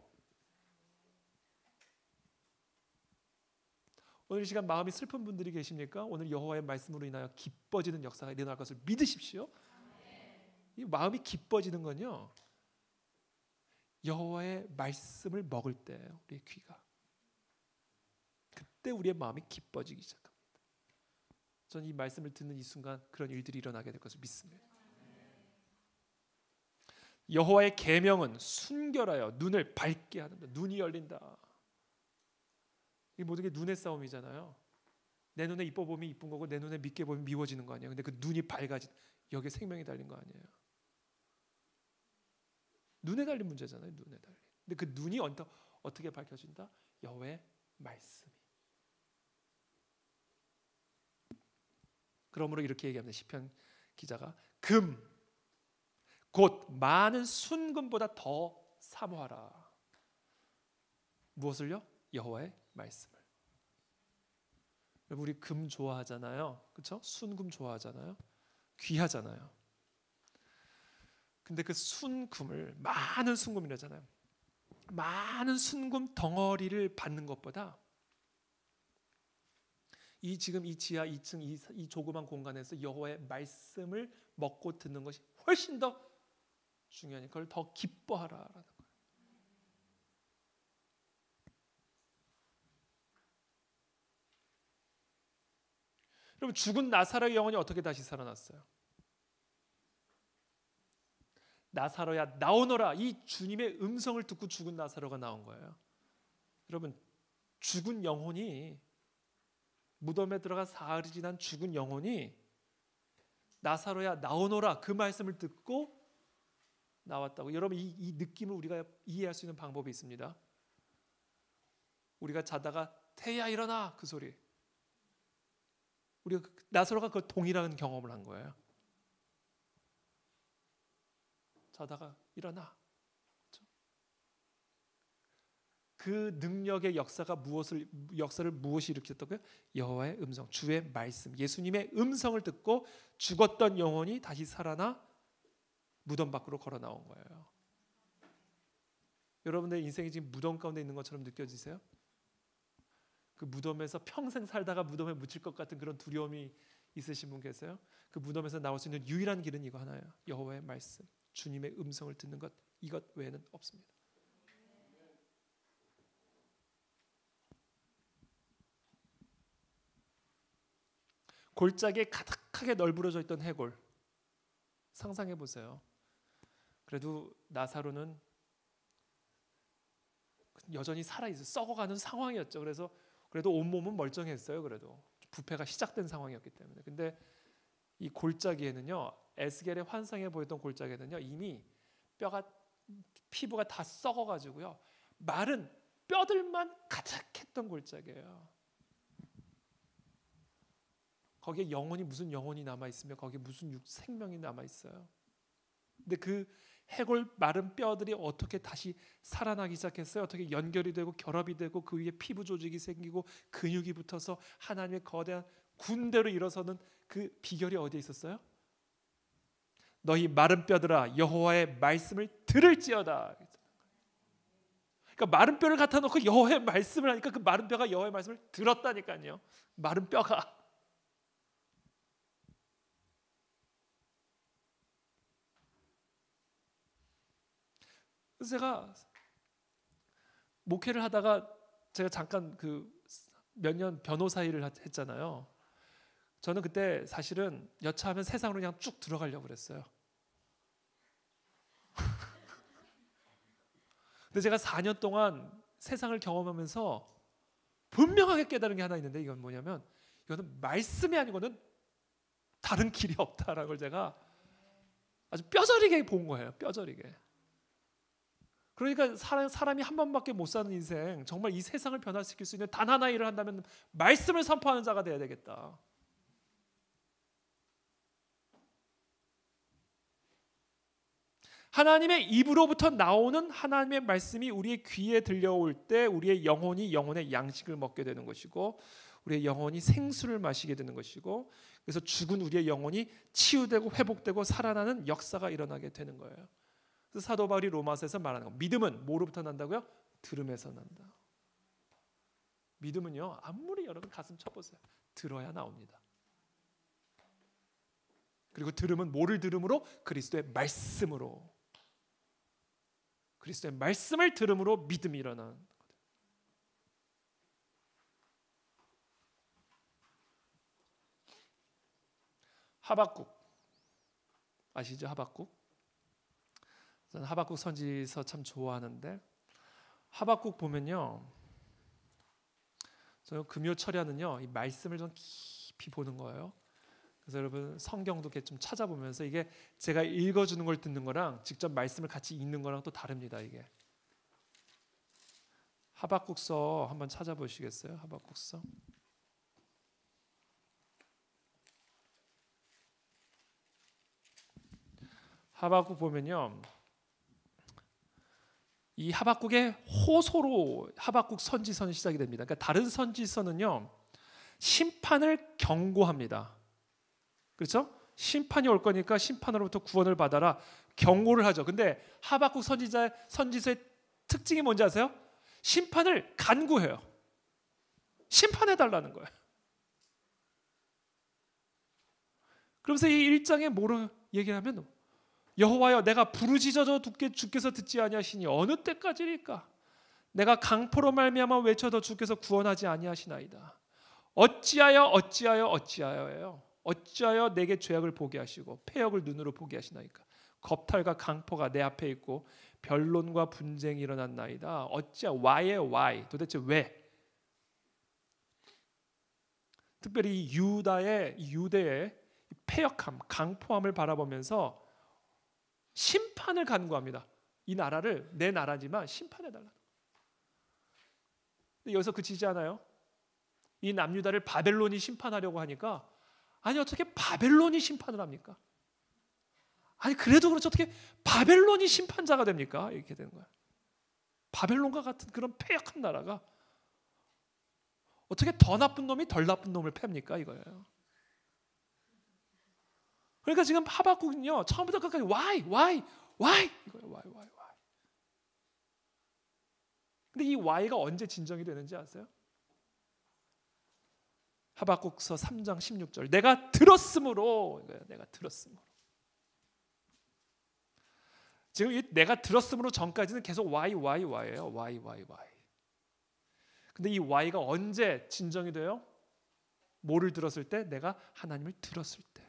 오늘 이 시간 마음이 슬픈 분들이 계십니까? 오늘 여호와의 말씀으로 인하여 기뻐지는 역사가 일어날 것을 믿으십시오. 이 마음이 기뻐지는 건요, 여호와의 말씀을 먹을 때예요. 우리의 귀가 그때 우리의 마음이 기뻐지기 시작합니다. 저는 이 말씀을 듣는 이 순간 그런 일들이 일어나게 될 것을 믿습니다. 여호와의 계명은 순결하여 눈을 밝게 하는다. 눈이 열린다. 이 모든 게 눈의 싸움이잖아요. 내 눈에 이뻐 보면 이쁜 거고 내 눈에 밉게 보면 미워지는 거 아니에요. 근데 그 눈이 밝아진, 여기에 생명이 달린 거 아니에요. 눈에 달린 문제잖아요. 눈에 달린. 근데 그 눈이 어떻게 밝혀진다? 여호와의 말씀이. 그러므로 이렇게 얘기합니다. 시편 기자가 금 곧 많은 순금보다 더 사모하라. 무엇을요? 여호와의 말씀을. 여러분, 우리 금 좋아하잖아요. 그렇죠? 순금 좋아하잖아요. 귀하잖아요. 근데 그 순금을, 많은 순금이라잖아요. 많은 순금 덩어리를 받는 것보다 지금 이 지하 2층 이 조그만 공간에서 여호와의 말씀을 먹고 듣는 것이 훨씬 더 중요하니 그걸 더 기뻐하라라는 거예요. 여러분, 죽은 나사로의 영혼이 어떻게 다시 살아났어요? 나사로야 나오너라. 이 주님의 음성을 듣고 죽은 나사로가 나온 거예요. 여러분, 죽은 영혼이, 무덤에 들어가 사흘이 지난 죽은 영혼이 나사로야 나오너라 그 말씀을 듣고 나왔다고. 여러분, 이 느낌을 우리가 이해할 수 있는 방법이 있습니다. 우리가 자다가 태야 일어나 그 소리, 우리가 나사로가 그 동일한 경험을 한 거예요. 자다가 일어나. 그렇죠? 그 능력의 역사를 무엇이 일으켰다고요? 여호와의 음성, 주의 말씀, 예수님의 음성을 듣고 죽었던 영혼이 다시 살아나 무덤 밖으로 걸어 나온 거예요. 여러분의 인생이 지금 무덤 가운데 있는 것처럼 느껴지세요? 그 무덤에서 평생 살다가 무덤에 묻힐 것 같은 그런 두려움이 있으신 분 계세요? 그 무덤에서 나올 수 있는 유일한 길은 이거 하나예요. 여호와의 말씀, 주님의 음성을 듣는 것, 이것 외에는 없습니다. 골짜기에 가득하게 널브러져 있던 해골, 상상해 보세요. 그래도 나사로는 여전히 살아있어요. 썩어가는 상황이었죠. 그래서 그래도 온몸은 멀쩡했어요. 그래도 부패가 시작된 상황이었기 때문에. 근데 이 골짜기에는요, 에스겔의 환상에 보였던 골짜기에는요, 이미 피부가 다 썩어가지고요, 마른 뼈들만 가득했던 골짜기예요. 거기에 영혼이, 무슨 영혼이 남아 있으며 거기에 무슨 생명이 남아 있어요. 근데 그 해골 마른 뼈들이 어떻게 다시 살아나기 시작했어요? 어떻게 연결이 되고 결합이 되고 그 위에 피부 조직이 생기고 근육이 붙어서 하나님의 거대한 군대로 일어서는 그 비결이 어디에 있었어요? 너희 마른 뼈들아 여호와의 말씀을 들을지어다. 그러니까 마른 뼈를 갖다 놓고 여호와의 말씀을 하니까 그 마른 뼈가 여호와의 말씀을 들었다니까요. 마른 뼈가. 그래서 제가 목회를 하다가 제가 잠깐 그 몇 년 변호사 일을 했잖아요. 저는 그때 사실은 여차하면 세상으로 그냥 쭉 들어가려고 그랬어요. 근데 제가 4년 동안 세상을 경험하면서 분명하게 깨달은 게 하나 있는데, 이건 뭐냐면 이거는 말씀이 아니고는 다른 길이 없다라는 걸 제가 아주 뼈저리게 본 거예요. 뼈저리게. 그러니까 사람이 한 번밖에 못 사는 인생, 정말 이 세상을 변화시킬 수 있는 단 하나의 일을 한다면 말씀을 선포하는 자가 돼야 되겠다. 하나님의 입으로부터 나오는 하나님의 말씀이 우리의 귀에 들려올 때 우리의 영혼이 영혼의 양식을 먹게 되는 것이고, 우리의 영혼이 생수를 마시게 되는 것이고, 그래서 죽은 우리의 영혼이 치유되고 회복되고 살아나는 역사가 일어나게 되는 거예요. 그래서 사도 바울이 로마서에서 말하는 거, 믿음은 뭐로부터 난다고요? 들음에서 난다. 믿음은요, 아무리 여러분 가슴 쳐보세요, 들어야 나옵니다. 그리고 들음은 뭐를 들음으로? 그리스도의 말씀으로. 그리스도의 말씀을 들음으로 믿음이 일어나는 거예요. 하박국 아시죠? 하박국. 저는 하박국 선지서 참 좋아하는데, 하박국 보면요, 저는 금요 철야는요 이 말씀을 좀 깊이 보는 거예요. 그래서 여러분 성경도 이렇게 좀 찾아보면서, 이게 제가 읽어주는 걸 듣는 거랑 직접 말씀을 같이 읽는 거랑 또 다릅니다. 이게 하박국서 한번 찾아보시겠어요? 하박국서. 하박국 보면요, 이 하박국의 호소로 하박국 선지서는 시작이 됩니다. 그러니까 다른 선지서는요 심판을 경고합니다. 그렇죠? 심판이 올 거니까 심판으로부터 구원을 받아라, 경고를 하죠. 근데 하박국 선지서의 특징이 뭔지 아세요? 심판을 간구해요. 심판해 달라는 거예요. 그러면서 이 1장에 뭐로 얘기하면, 여호와여 내가 부르짖어도 주께서 듣지 아니하시니 어느 때까지일까? 내가 강포로 말미암아 외쳐도 주께서 구원하지 아니하시나이다. 어찌하여예요. 어찌하여 내게 죄악을 보게 하시고 패역을 눈으로 보게 하시나이까? 겁탈과 강포가 내 앞에 있고 변론과 분쟁이 일어났나이다. why? 도대체 왜? 특별히 유대의 패역함, 강포함을 바라보면서 심판을 간구합니다. 이 나라를 내 나라지만 심판해달라. 근데 여기서 그치지 않아요? 이 남유다를 바벨론이 심판하려고 하니까, 아니 어떻게 바벨론이 심판을 합니까? 아니 그래도 그렇지 어떻게 바벨론이 심판자가 됩니까? 이렇게 되는 거예요. 바벨론과 같은 그런 패역한 나라가 어떻게 더 나쁜 놈이 덜 나쁜 놈을 팹니까? 이거예요. 그러니까 지금 하박국은요 처음부터 끝까지 why 이거예요. why. 근데 이 why가 언제 진정이 되는지 아세요? 하박국서 3장 16절, 내가 들었으므로. 지금 이 내가 들었으므로 전까지는 계속 why예요. why. 근데 이 why가 언제 진정이 돼요? 뭐를 들었을 때? 내가 하나님을 들었을 때.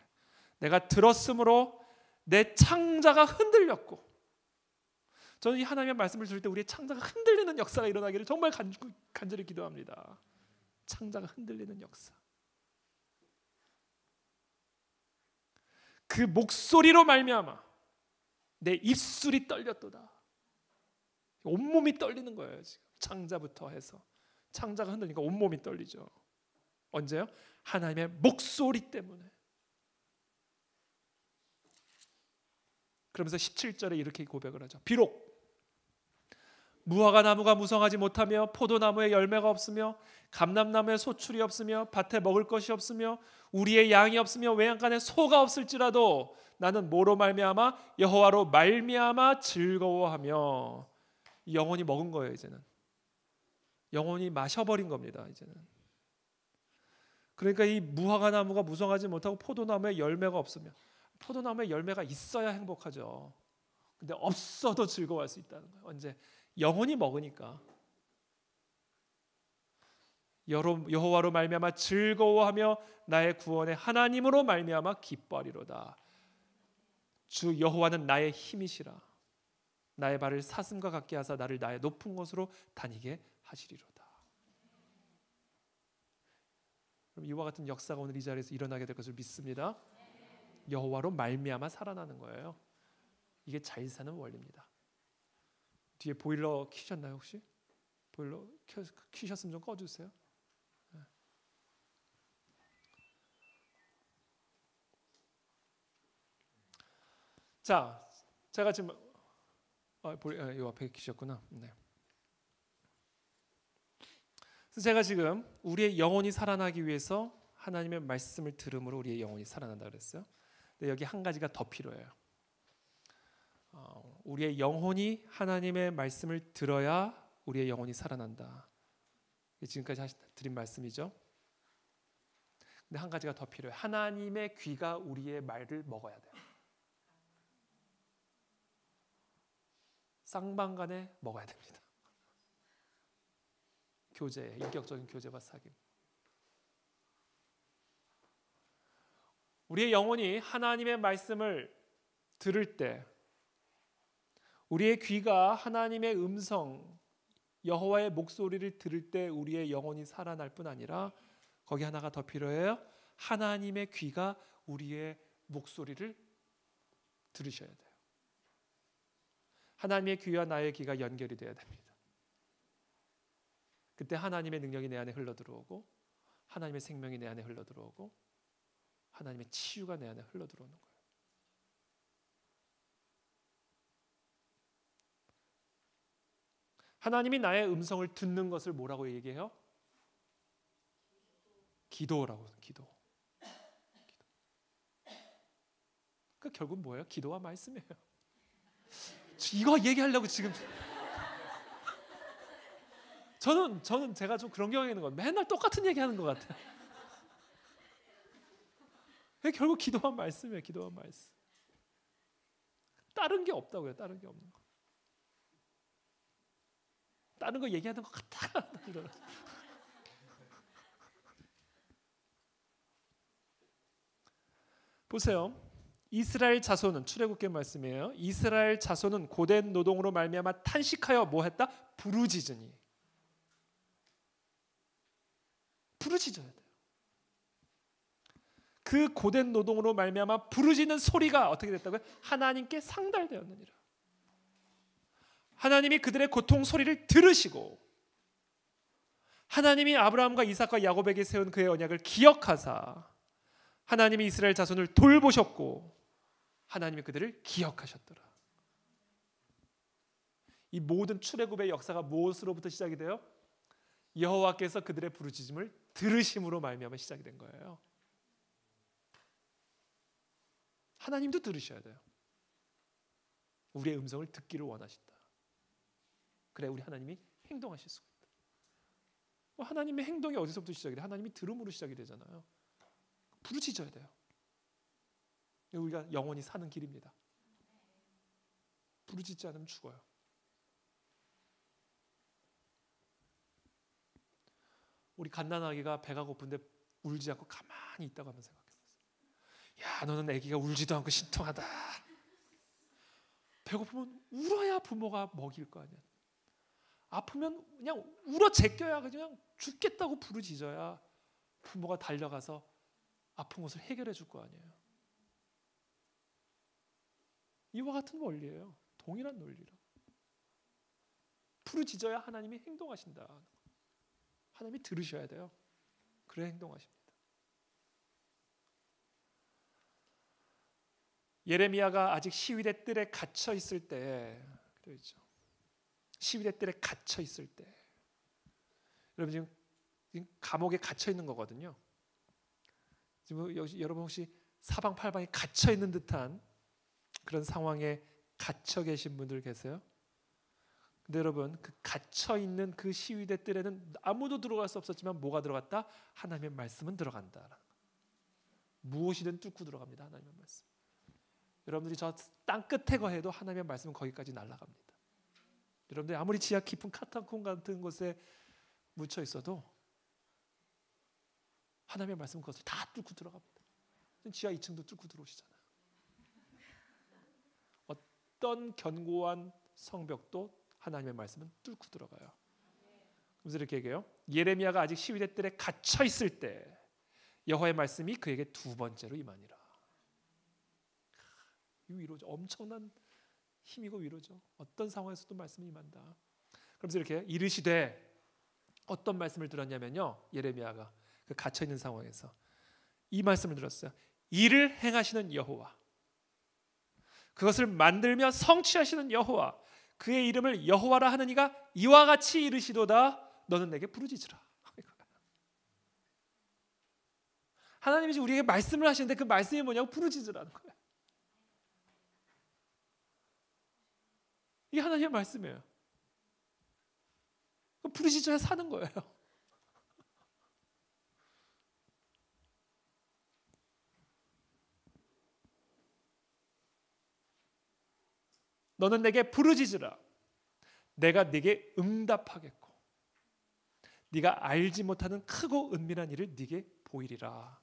내가 들었으므로 내 창자가 흔들렸고. 저는 이 하나님의 말씀을 들을 때 우리의 창자가 흔들리는 역사가 일어나기를 정말 간절히 기도합니다. 창자가 흔들리는 역사. 그 목소리로 말미암아 내 입술이 떨렸도다. 온몸이 떨리는 거예요. 지금 창자부터 해서 창자가 흔들리니까 온몸이 떨리죠. 언제요? 하나님의 목소리 때문에. 그러면서 17절에 이렇게 고백을 하죠. 비록 무화과 나무가 무성하지 못하며 포도나무에 열매가 없으며 감람나무에 소출이 없으며 밭에 먹을 것이 없으며 우리의 양이 없으며 외양간에 소가 없을지라도 나는 뭐로 말미암아? 여호와로 말미암아 즐거워하며. 영혼이 먹은 거예요. 이제는 영혼이 마셔버린 겁니다. 이제는. 그러니까 이 무화과 나무가 무성하지 못하고 포도나무에 열매가 없으며, 포도나무에 열매가 있어야 행복하죠. 근데 없어도 즐거워할 수 있다는 거예요. 언제? 영혼이 먹으니까. 여호와로 말미암아 즐거워하며 나의 구원의 하나님으로 말미암아 기뻐하리로다. 주 여호와는 나의 힘이시라. 나의 발을 사슴과 같게 하사 나를 나의 높은 곳으로 다니게 하시리로다. 그럼 이와 같은 역사가 오늘 이 자리에서 일어나게 될 것을 믿습니다. 여호와로 말미암아 살아나는 거예요. 이게 잘 사는 원리입니다. 뒤에 보일러 켜셨나요 혹시? 보일러 켜셨으면 좀 꺼주세요. 자, 제가 지금 이 앞에 계셨구나. 네. 그래서 제가 지금 우리의 영혼이 살아나기 위해서 하나님의 말씀을 들음으로 우리의 영혼이 살아난다 그랬어요. 근데 여기 한 가지가 더 필요해요. 우리의 영혼이 하나님의 말씀을 들어야 우리의 영혼이 살아난다. 지금까지 드린 말씀이죠. 근데 한 가지가 더 필요해요. 하나님의 귀가 우리의 말을 먹어야 돼요. 쌍방간에 먹어야 됩니다. 교제, 인격적인 교제와 사귐. 우리의 영혼이 하나님의 말씀을 들을 때, 우리의 귀가 하나님의 음성, 여호와의 목소리를 들을 때 우리의 영혼이 살아날 뿐 아니라 거기 하나가 더 필요해요. 하나님의 귀가 우리의 목소리를 들으셔야 돼요. 하나님의 귀와 나의 귀가 연결이 돼야 됩니다. 그때 하나님의 능력이 내 안에 흘러들어오고 하나님의 생명이 내 안에 흘러들어오고 하나님의 치유가 내 안에 흘러들어오는 거예요. 하나님이 나의 음성을 듣는 것을 뭐라고 얘기해요? 기도라고. 기도. 그 결국 뭐예요? 기도와 말씀이에요. 이거 얘기하려고 지금 저는 제가 좀 그런 경향이 있는 건 맨날 똑같은 얘기하는 것 같아요. 결국 기도와 말씀이에요. 기도와 말씀. 다른 게 없다고요. 다른 게 없는 거. 다른 거 얘기하는 것 같다. 보세요. 이스라엘 자손은, 출애굽기 말씀이에요. 이스라엘 자손은 고된 노동으로 말미암아 탄식하여 뭐했다? 부르짖으니. 부르짖어야 돼요. 그 고된 노동으로 말미암아 부르짖는 소리가 어떻게 됐다고요? 하나님께 상달되었느니라. 하나님이 그들의 고통 소리를 들으시고 하나님이 아브라함과 이삭과 야곱에게 세운 그의 언약을 기억하사 하나님이 이스라엘 자손을 돌보셨고 하나님이 그들을 기억하셨더라. 이 모든 출애굽의 역사가 무엇으로부터 시작이 돼요? 여호와께서 그들의 부르짖음을 들으심으로 말미암아 시작이 된 거예요. 하나님도 들으셔야 돼요. 우리의 음성을 듣기를 원하신다. 그래 우리 하나님이 행동하실 수가 있다. 하나님의 행동이 어디서부터 시작이 돼요? 하나님이 들음으로 시작이 되잖아요. 부르짖어야 돼요. 우리가 영원히 사는 길입니다. 부르짖지 않으면 죽어요. 우리 갓난아기가 배가 고픈데 울지 않고 가만히 있다고 한번 생각해보세요. 야, 너는 아기가 울지도 않고 신통하다. 배고프면 울어야 부모가 먹일 거 아니야. 아프면 그냥 울어 제껴야, 그냥 죽겠다고 부르짖어야 부모가 달려가서 아픈 것을 해결해 줄 거 아니에요. 이와 같은 원리예요. 동일한 논리로. 부르짖어야 하나님이 행동하신다. 하나님이 들으셔야 돼요. 그래 행동하십니다. 예레미야가 아직 시위대 뜰에 갇혀 있을 때, 그렇죠. 시위대 뜰에 갇혀 있을 때, 여러분 지금 감옥에 갇혀 있는 거거든요. 지금 여러분 혹시 사방팔방에 갇혀 있는 듯한 그런 상황에 갇혀 계신 분들 계세요? 근데 여러분, 그 갇혀 있는 그 시위대 뜰에는 아무도 들어갈 수 없었지만 뭐가 들어갔다? 하나님의 말씀은 들어간다. 무엇이든 뚫고 들어갑니다. 하나님의 말씀. 여러분들이 저 땅 끝에 거해도 하나님의 말씀은 거기까지 날아갑니다. 여러분들이 아무리 지하 깊은 카타콤 같은 곳에 묻혀 있어도 하나님의 말씀은 그것을 다 뚫고 들어갑니다. 지하 2층도 뚫고 들어오시잖아요. 어떤 견고한 성벽도 하나님의 말씀은 뚫고 들어가요. 그래서 이렇게 얘기해요. 예레미야가 아직 시위대 뜰에 갇혀 있을 때 여호와의 말씀이 그에게 두 번째로 임하니라. 이 위로죠. 엄청난 힘이고 위로죠. 어떤 상황에서도 말씀이 임한다. 그러면서 이렇게 이르시되, 어떤 말씀을 들었냐면요, 예레미야가 그 갇혀 있는 상황에서 이 말씀을 들었어요. 이를 행하시는 여호와, 그것을 만들며 성취하시는 여호와, 그의 이름을 여호와라 하는 이가 이와 같이 이르시도다. 너는 내게 부르짖으라. 하나님이 지금 우리에게 말씀을 하시는데 그 말씀이 뭐냐고? 부르짖으라는 거예요. 이게 하나님의 말씀이에요. 부르짖어야 사는 거예요. 너는 내게 부르짖으라. 내가 네게 응답하겠고 네가 알지 못하는 크고 은밀한 일을 네게 보이리라.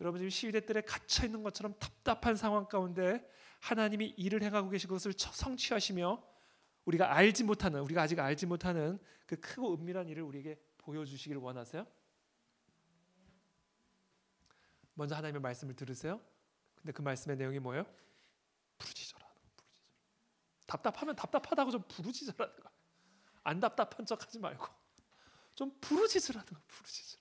여러분 지금 시위대 뜰에 갇혀 있는 것처럼 답답한 상황 가운데 하나님이 일을 행하고 계신 것을 성취하시며 우리가 아직 알지 못하는 그 크고 은밀한 일을 우리에게 보여주시기를 원하세요? 먼저 하나님의 말씀을 들으세요. 근데 그 말씀의 내용이 뭐예요? 부르짖어라. 답답하면 답답하다고 좀 부르짖으라는 거야. 안 답답한 척하지 말고 좀 부르짖으라는 거야. 부르짖으라.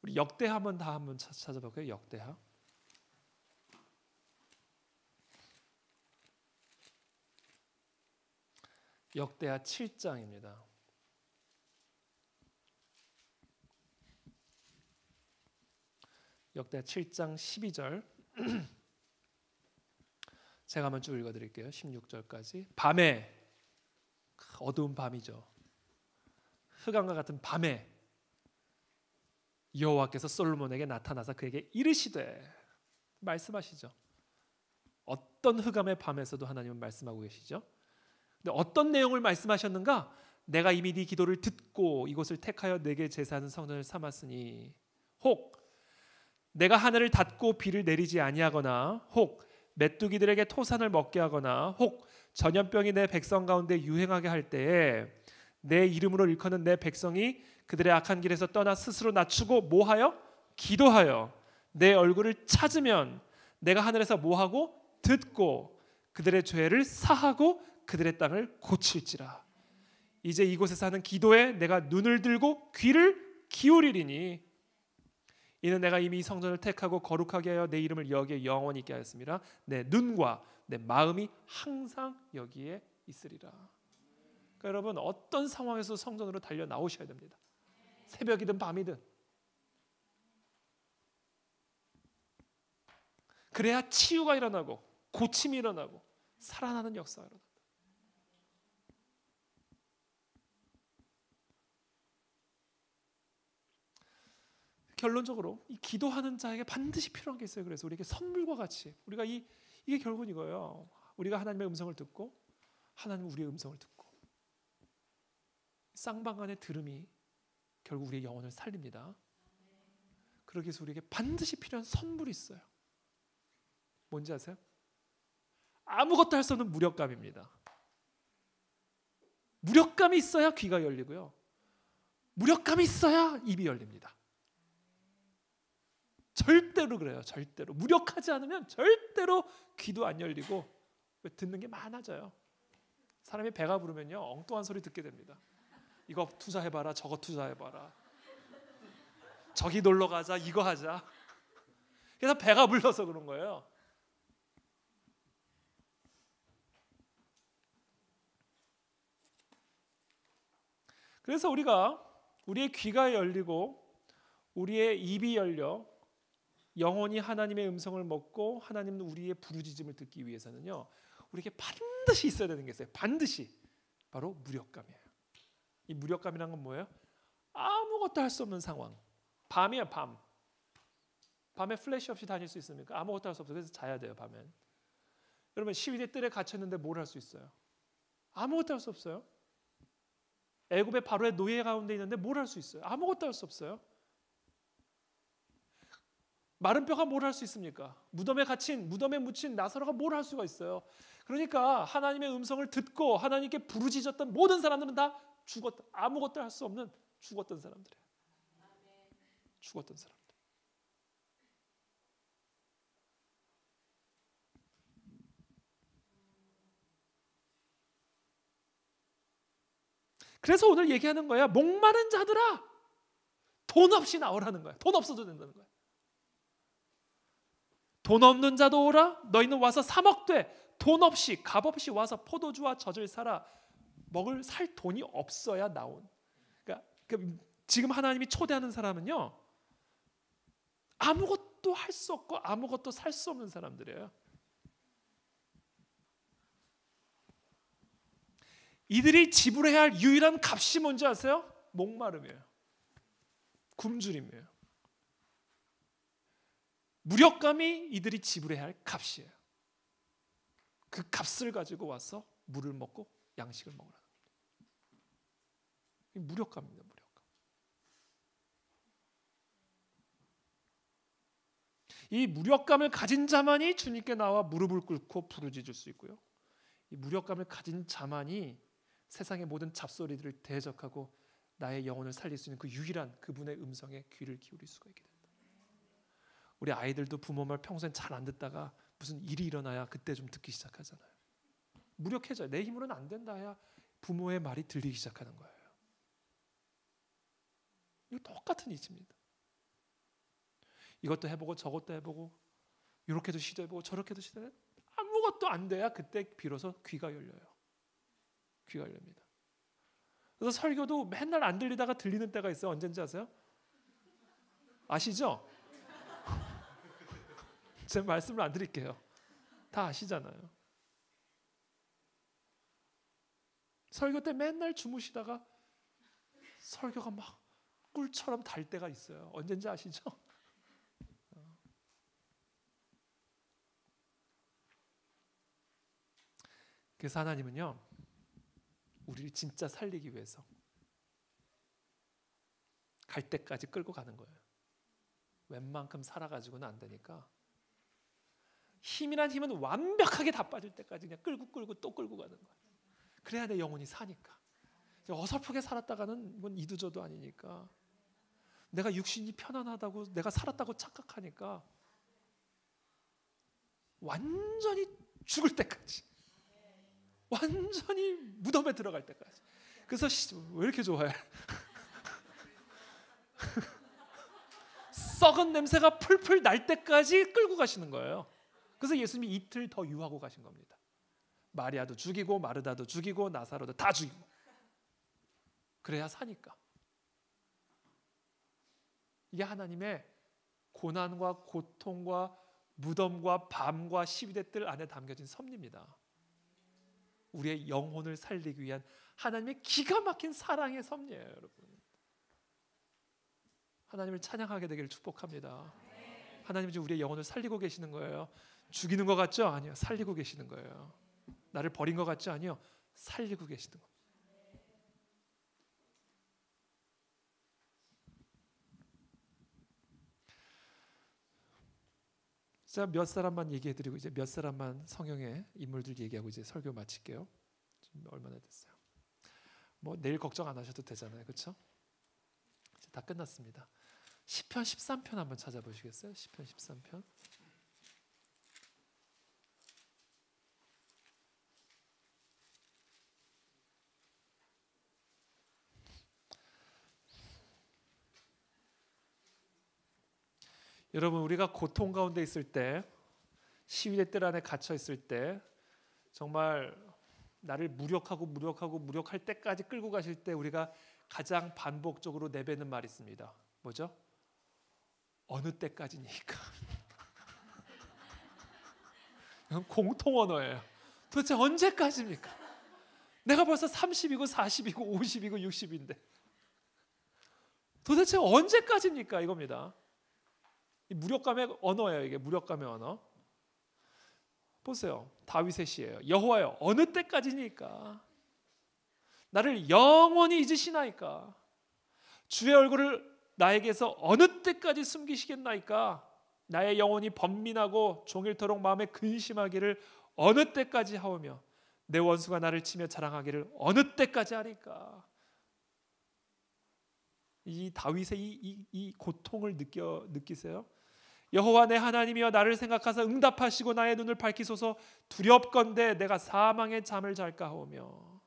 우리 역대하 한번 찾아볼까요? 역대하. 역대하 7장입니다. 역대하 7장 12절. 제가 한번 쭉 읽어드릴게요. 16절까지. 밤에, 어두운 밤이죠. 흑암과 같은 밤에 여호와께서 솔로몬에게 나타나서 그에게 이르시되, 말씀하시죠. 어떤 흑암의 밤에서도 하나님은 말씀하고 계시죠. 근데 어떤 내용을 말씀하셨는가? 내가 이미 네 기도를 듣고 이곳을 택하여 내게 제사하는 성전을 삼았으니, 혹 내가 하늘을 닫고 비를 내리지 아니하거나, 혹 메뚜기들에게 토산을 먹게 하거나, 혹 전염병이 내 백성 가운데 유행하게 할 때에 내 이름으로 일컫는 내 백성이 그들의 악한 길에서 떠나 스스로 낮추고 뭐하여? 기도하여 내 얼굴을 찾으면 내가 하늘에서 뭐하고? 듣고 그들의 죄를 사하고 그들의 땅을 고칠지라. 이제 이곳에서 하는 기도에 내가 눈을 들고 귀를 기울이리니 이는 내가 이미 이 성전을 택하고 거룩하게 하여 내 이름을 여기에 영원히 있게 하였습니다. 내 눈과 내 마음이 항상 여기에 있으리라. 그러니까 여러분, 어떤 상황에서 성전으로 달려 나오셔야 됩니다. 새벽이든 밤이든. 그래야 치유가 일어나고 고침이 일어나고 살아나는 역사가 일어난다. 결론적으로 이 기도하는 자에게 반드시 필요한 게 있어요. 그래서 우리에게 선물과 같이 이게 결국은 이거예요. 우리가 하나님의 음성을 듣고 하나님은 우리의 음성을 듣고 쌍방간의 들음이 결국 우리의 영혼을 살립니다. 그러기 위해서 우리에게 반드시 필요한 선물이 있어요. 뭔지 아세요? 아무것도 할 수 없는 무력감입니다. 무력감이 있어야 귀가 열리고요. 무력감이 있어야 입이 열립니다. 절대로 그래요. 절대로. 무력하지 않으면 절대로 귀도 안 열리고 듣는 게 많아져요. 사람이 배가 부르면요, 엉뚱한 소리 듣게 됩니다. 이거 투자해봐라, 저거 투자해봐라, 저기 놀러 가자, 이거 하자. 그래서 배가 불러서 그런 거예요. 그래서 우리가 우리의 귀가 열리고 우리의 입이 열려 영원히 하나님의 음성을 먹고 하나님은 우리의 부르짖음을 듣기 위해서는요, 우리에게 반드시 있어야 되는 게 있어요. 반드시. 바로 무력감이에요. 이 무력감이란 건 뭐예요? 아무것도 할 수 없는 상황. 밤이에요. 밤. 밤에 플래시 없이 다닐 수 있습니까? 아무것도 할 수 없어요. 그래서 자야 돼요. 밤엔. 여러분, 시위대 뜰에 갇혔는데 뭘 할 수 있어요? 아무것도 할 수 없어요. 애굽의 바로의 노예 가운데 있는데 뭘 할 수 있어요? 아무것도 할 수 없어요. 마른 뼈가 뭘 할 수 있습니까? 무덤에 묻힌 나사로가 뭘 할 수가 있어요? 그러니까 하나님의 음성을 듣고 하나님께 부르짖었던 모든 사람들은 다 죽었다. 아무것도 할 수 없는 죽었던 사람들이에요. 죽었던 사람들. 그래서 오늘 얘기하는 거야. 목마른 자들아, 돈 없이 나오라는 거야. 돈 없어도 된다는 거야. 돈 없는 자도 오라. 너희는 와서 사 먹되. 돈 없이, 값 없이 와서 포도주와 젖을 사라. 살 돈이 없어야 나온. 그러니까 지금 하나님이 초대하는 사람은요, 아무것도 할 수 없고 아무것도 살 수 없는 사람들이에요. 이들이 지불해야 할 유일한 값이 뭔지 아세요? 목마름이에요. 굶주림이에요. 무력감이 이들이 지불해야 할 값이에요. 그 값을 가지고 와서 물을 먹고 양식을 먹으라는 겁니다. 무력감입니다. 무력감. 이 무력감을 가진 자만이 주님께 나와 무릎을 꿇고 부르짖을 수 있고요. 이 무력감을 가진 자만이 세상의 모든 잡소리들을 대적하고 나의 영혼을 살릴 수 있는 그 유일한 그분의 음성에 귀를 기울일 수가 있게 된다. 우리 아이들도 부모 말 평소엔 잘 안 듣다가 무슨 일이 일어나야 그때 좀 듣기 시작하잖아요. 무력해져요. 내 힘으로는 안 된다 해야 부모의 말이 들리기 시작하는 거예요. 이거 똑같은 이치입니다. 이것도 해보고 저것도 해보고 이렇게도 시도해보고 저렇게도 시도해보고 아무것도 안 돼야 그때 비로소 귀가 열려요. 귀가 열립니다. 그래서 설교도 맨날 안 들리다가 들리는 때가 있어요. 언젠지 아세요? 아시죠? 제 말씀을 안 드릴게요. 다 아시잖아요. 설교 때 맨날 주무시다가 설교가 막 꿀처럼 달 때가 있어요. 언젠지 아시죠? 그래서 하나님은요, 우리를 진짜 살리기 위해서 갈 때까지 끌고 가는 거예요. 웬만큼 살아가지고는 안 되니까 힘이란 힘은 완벽하게 다 빠질 때까지 그냥 끌고 또 끌고 가는 거예요. 그래야 내 영혼이 사니까. 어설프게 살았다가는 이건 이도저도 아니니까. 내가 육신이 편안하다고 내가 살았다고 착각하니까 완전히 죽을 때까지, 완전히 무덤에 들어갈 때까지. 그래서 왜 이렇게 좋아해? 썩은 냄새가 풀풀 날 때까지 끌고 가시는 거예요. 그래서 예수님이 이틀 더 유하고 가신 겁니다. 마리아도 죽이고 마르다도 죽이고 나사로도 다 죽이고. 그래야 사니까. 이게 하나님의 고난과 고통과 무덤과 밤과 시위대 뜰 안에 담겨진 섭리입니다. 우리의 영혼을 살리기 위한 하나님의 기가 막힌 사랑의 섭리예요, 여러분. 하나님을 찬양하게 되기를 축복합니다. 하나님이 지금 우리의 영혼을 살리고 계시는 거예요. 죽이는 것 같죠? 아니요, 살리고 계시는 거예요. 나를 버린 것 같죠? 아니요, 살리고 계시는 거예요. 자, 몇 사람만 얘기해드리고 이제 몇 사람만 성경의 인물들 얘기하고 이제 설교 마칠게요. 지금 얼마나 됐어요? 뭐 내일 걱정 안 하셔도 되잖아요, 그렇죠? 이제 다 끝났습니다. 시편 13편 한번 찾아보시겠어요? 시편 13편. 여러분, 우리가 고통 가운데 있을 때, 시위의 뜰 안에 갇혀 있을 때, 정말 나를 무력할 때까지 끌고 가실 때 우리가 가장 반복적으로 내뱉는 말이 있습니다. 뭐죠? 어느 때까지니까. 이건 공통 언어예요. 도대체 언제까지입니까? 내가 벌써 30이고 40이고 50이고 60인데 도대체 언제까지입니까? 이겁니다. 이 무력감의 언어예요. 이게 무력감의 언어. 보세요. 다윗의 시예요. 여호와여, 어느 때까지니까? 나를 영원히 잊으시나이까? 주의 얼굴을 나에게서 어느 때까지 숨기시겠나이까? 나의 영혼이 번민하고 종일토록 마음에 근심하기를 어느 때까지 하오며 내 원수가 나를 치며 자랑하기를 어느 때까지 하리까? 이 다윗의 이 고통을 느끼세요? 여호와 내 하나님이여, 나를 생각하사 응답하시고 나의 눈을 밝히소서. 두렵건대 내가 사망의 잠을 잘까 하오며.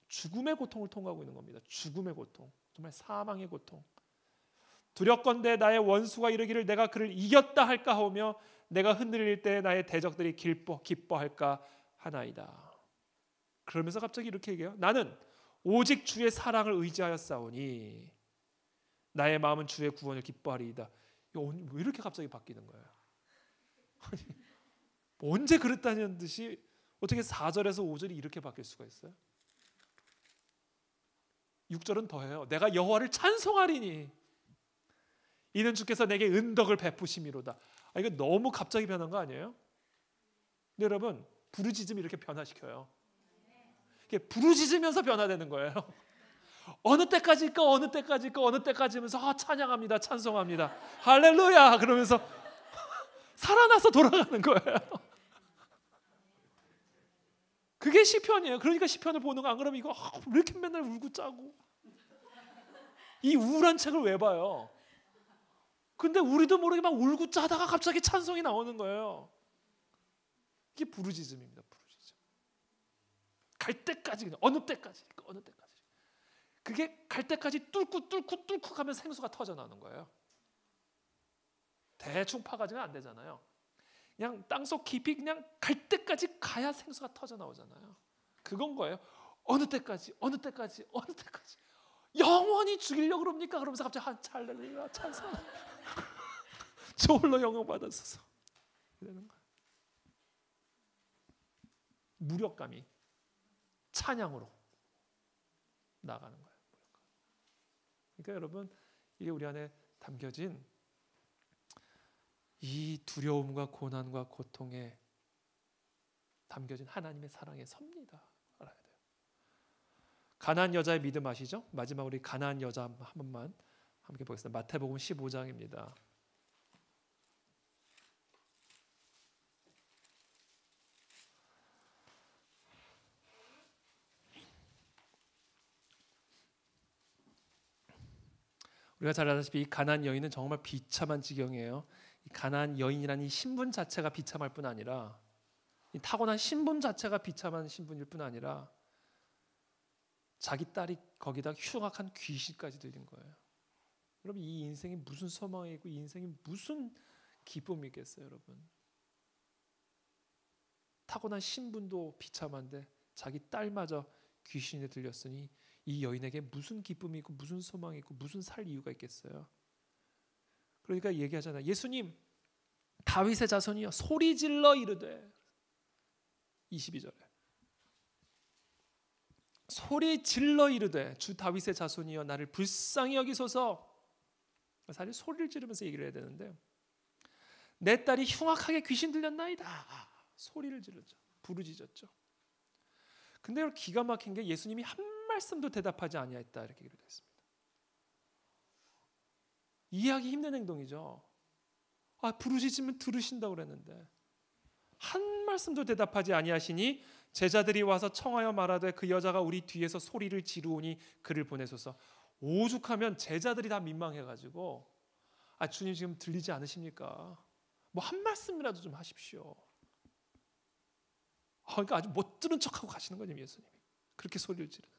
죽음의 고통을 통과하고 있는 겁니다. 죽음의 고통, 정말 사망의 고통. 두렵건대 나의 원수가 이르기를 내가 그를 이겼다 할까 하오며 내가 흔들릴 때 나의 대적들이 기뻐할까 하나이다. 그러면서 갑자기 이렇게 얘기해요. 나는 오직 주의 사랑을 의지하였사오니 나의 마음은 주의 구원을 기뻐하리이다. 왜 이렇게 갑자기 바뀌는 거예요? 아니, 언제 그랬다는 듯이 어떻게 4절에서 5절이 이렇게 바뀔 수가 있어요? 6절은 더해요. 내가 여호와를 찬송하리니 이는 주께서 내게 은덕을 베푸심이로다. 이거 너무 갑자기 변한 거 아니에요? 근데 여러분, 부르짖음이 이렇게 변화시켜요. 이게 부르짖으면서 변화되는 거예요. 어느 때까지일까, 어느 때까지일까, 어느 때까지 하면서 찬양합니다, 찬송합니다, 할렐루야 그러면서 살아나서 돌아가는 거예요. 그게 시편이에요. 그러니까 시편을 보는 거, 안 그러면 이거 왜 이렇게 맨날 울고 짜고 이 우울한 책을 왜 봐요? 근데 우리도 모르게 막 울고 짜다가 갑자기 찬송이 나오는 거예요. 이게 부르짖음입니다. 부르짖음. 갈 때까지, 그냥 어느 때까지, 어느 때까지. 그게 갈 때까지 뚫고 가면 생수가 터져 나오는 거예요. 대충 파가지면 안 되잖아요. 그냥 땅속 깊이 그냥 갈 때까지 가야 생수가 터져 나오잖아요. 그건 거예요. 어느 때까지, 어느 때까지, 어느 때까지. 영원히 죽이려고 그럽니까? 그러면서 갑자기 할렐루야 찬송. 저 홀로 영광 받았어서 이러는 거예요. 무력감이 찬양으로 나가는 거예요. 그러니까 여러분, 이게 우리 안에 담겨진 이 두려움과 고난과 고통에 담겨진 하나님의 사랑의 섭리다. 알아야 돼요. 가나안 여자의 믿음 아시죠? 마지막 우리 가나안 여자 한 번만 함께 보겠습니다. 마태복음 15장입니다. 우리가 잘 아다시피 이 가나안 여인은 정말 비참한 지경이에요. 이 가나안 여인이라는 이 신분 자체가 비참할 뿐 아니라, 이 타고난 신분 자체가 비참한 신분일 뿐 아니라 자기 딸이 거기다 흉악한 귀신까지 들린 거예요. 여러분, 이 인생이 무슨 소망이고 이 인생이 무슨 기쁨이겠어요, 여러분? 타고난 신분도 비참한데 자기 딸마저 귀신에 들렸으니 이 여인에게 무슨 기쁨이 있고 무슨 소망이 있고 무슨 살 이유가 있겠어요? 그러니까 얘기하잖아요. 예수님, 다윗의 자손이여 소리 질러 이르되, 22절에 소리 질러 이르되 주 다윗의 자손이여 나를 불쌍히 여기소서. 사실 소리를 지르면서 얘기를 해야 되는데, 내 딸이 흉악하게 귀신 들렸나이다. 소리를 질렀죠. 부르짖었죠. 근데 기가 막힌 게 예수님이 한 말씀도 대답하지 아니하였다, 이렇게 기록되어 있습니다. 이해하기 힘든 행동이죠. 부르짖으면 들으신다고 그랬는데 한 말씀도 대답하지 아니하시니 제자들이 와서 청하여 말하되 그 여자가 우리 뒤에서 소리를 지르오니 그를 보내소서. 오죽하면 제자들이 다 민망해가지고 주님 지금 들리지 않으십니까? 뭐 한 말씀이라도 좀 하십시오. 그러니까 아주 못 들은 척하고 가시는 거죠, 예수님이. 그렇게 소리를 지르는데.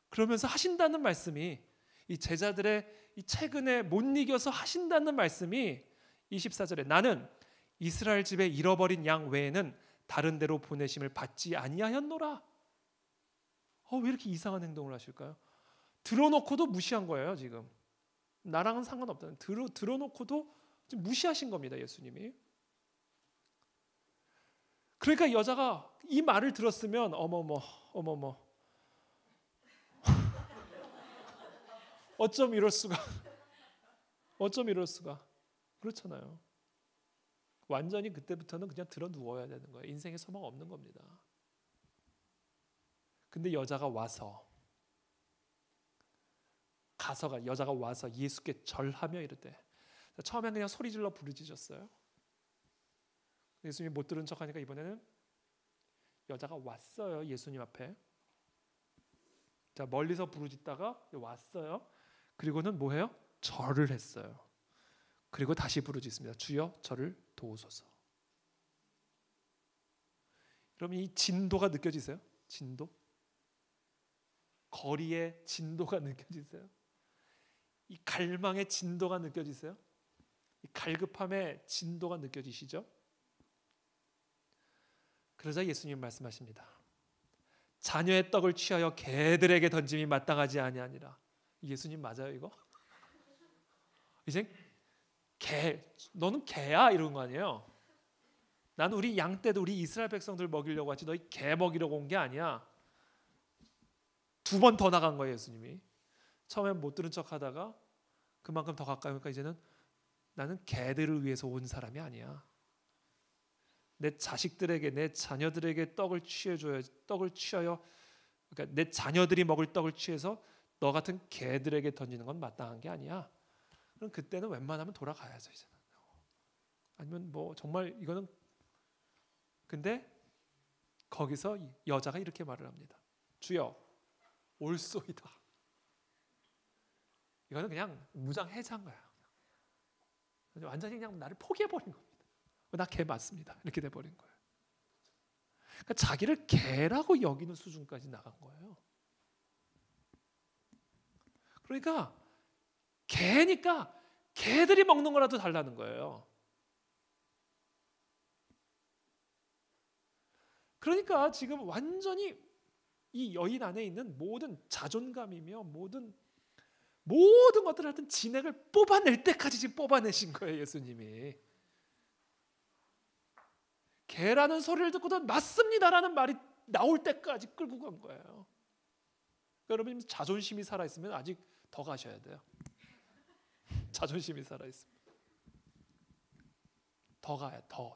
그러면서 하신다는 말씀이 이 제자들의 이 최근에 못 이겨서 하신다는 말씀이 24절에 나는 이스라엘 집에 잃어버린 양 외에는 다른 데로 보내심을 받지 아니하였노라. 왜 이렇게 이상한 행동을 하실까요? 들어놓고도 무시한 거예요. 지금 나랑은 상관없다는 들어놓고도 지금 무시하신 겁니다, 예수님이. 그러니까 여자가 이 말을 들었으면 어머머 어쩜 이럴 수가 그렇잖아요. 완전히 그때부터는 그냥 들어 누워야 되는 거예요. 인생에 소망 없는 겁니다. 근데 여자가 와서 예수께 절하며 이르되, 처음엔 그냥 소리질러 부르짖었어요. 예수님이 못 들은 척하니까 이번에는 여자가 왔어요. 예수님 앞에. 자, 멀리서 부르짖다가 왔어요. 그리고는 뭐해요? 절을 했어요. 그리고 다시 부르짖습니다. 주여 저를 도우소서. 여러분, 이 진도가 느껴지세요? 진도? 거리의 진도가 느껴지세요? 이 갈망의 진도가 느껴지세요? 이 갈급함의 진도가 느껴지시죠? 그러자 예수님 말씀하십니다. 자녀의 떡을 취하여 개들에게 던짐이 마땅하지 아니하니라. 예수님 맞아요 이거? 이제 너는 개야 이런 거 아니에요? 나는 우리 양 떼도 우리 이스라엘 백성들 먹이려고 왔지 너희 개 먹이려고 온 게 아니야. 2번 더 나간 거예요 예수님이. 처음엔 못 들은 척하다가 그만큼 더 가까이 오니까 이제는 나는 개들을 위해서 온 사람이 아니야. 내 자식들에게, 내 자녀들에게 떡을 취하여, 그러니까 내 자녀들이 먹을 떡을 취해서 너 같은 개들에게 던지는 건 마땅한 게 아니야. 그럼 그때는 웬만하면 돌아가야죠 이제는. 아니면 뭐 정말 이거는. 근데 거기서 여자가 이렇게 말을 합니다. 주여 올소이다. 이거는 그냥 무장해제한 거야. 완전히 그냥 나를 포기해버린 겁니다. 나 개 맞습니다. 이렇게 돼버린 거예요. 그러니까 자기를 개라고 여기는 수준까지 나간 거예요. 그러니까 개니까 개들이 먹는 거라도 달라는 거예요. 그러니까 지금 완전히 이 여인 안에 있는 모든 자존감이며 모든 것들을 하여튼 진액을 뽑아낼 때까지 지금 뽑아내신 거예요 예수님이. 개라는 소리를 듣고도 맞습니다라는 말이 나올 때까지 끌고 간 거예요. 여러분 자존심이 살아있으면 아직 더 가셔야 돼요. 자존심이 살아있으면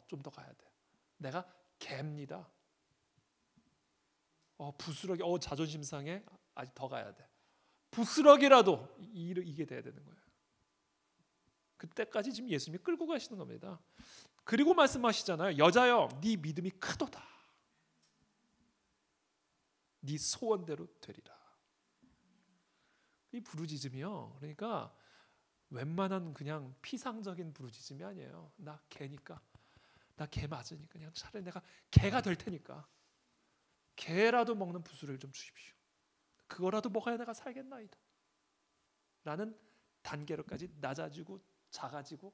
좀 더 가야 돼요. 내가 개입니다. 부스러기 자존심 상해. 아직 더 가야 돼. 부스러기라도 이게 돼야 되는 거예요. 그때까지 지금 예수님이 끌고 가시는 겁니다. 그리고 말씀하시잖아요. 여자여 네 믿음이 크도다. 네 소원대로 되리라. 이 부르짖음이요. 그러니까 웬만한 그냥 피상적인 부르짖음이 아니에요. 나 개니까. 나 개 맞으니까 그냥 차라리 내가 개가 될 테니까 개라도 먹는 부스를 좀 주십시오. 그거라도 먹어야 내가 살겠나이다. 라는 단계로까지 낮아지고 작아지고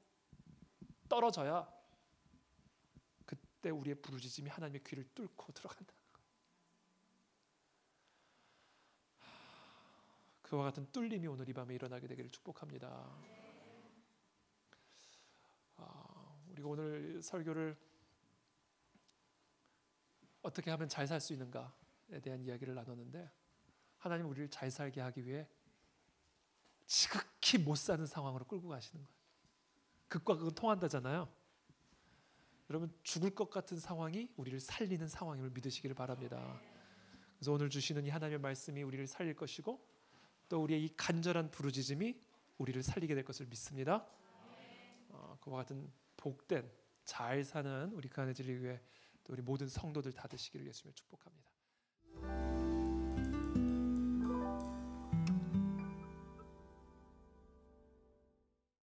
떨어져야 그때 우리의 부르짖음이 하나님의 귀를 뚫고 들어간다는 거예요. 그와 같은 뚫림이 오늘 이 밤에 일어나게 되기를 축복합니다. 우리가 오늘 설교를 어떻게 하면 잘 살 수 있는가에 대한 이야기를 나눴는데 하나님 우리를 잘 살게 하기 위해 지극히 못 사는 상황으로 끌고 가시는 거예요. 극과 극은 통한다잖아요. 여러분 죽을 것 같은 상황이 우리를 살리는 상황임을 믿으시기를 바랍니다. 그래서 오늘 주시는 이 하나님의 말씀이 우리를 살릴 것이고 또 우리의 이 간절한 부르짖음이 우리를 살리게 될 것을 믿습니다. 그와 같은 복된 잘 사는 우리 가네즈리 교회 또 우리 모든 성도들 다 되시기를 예수님을 축복합니다.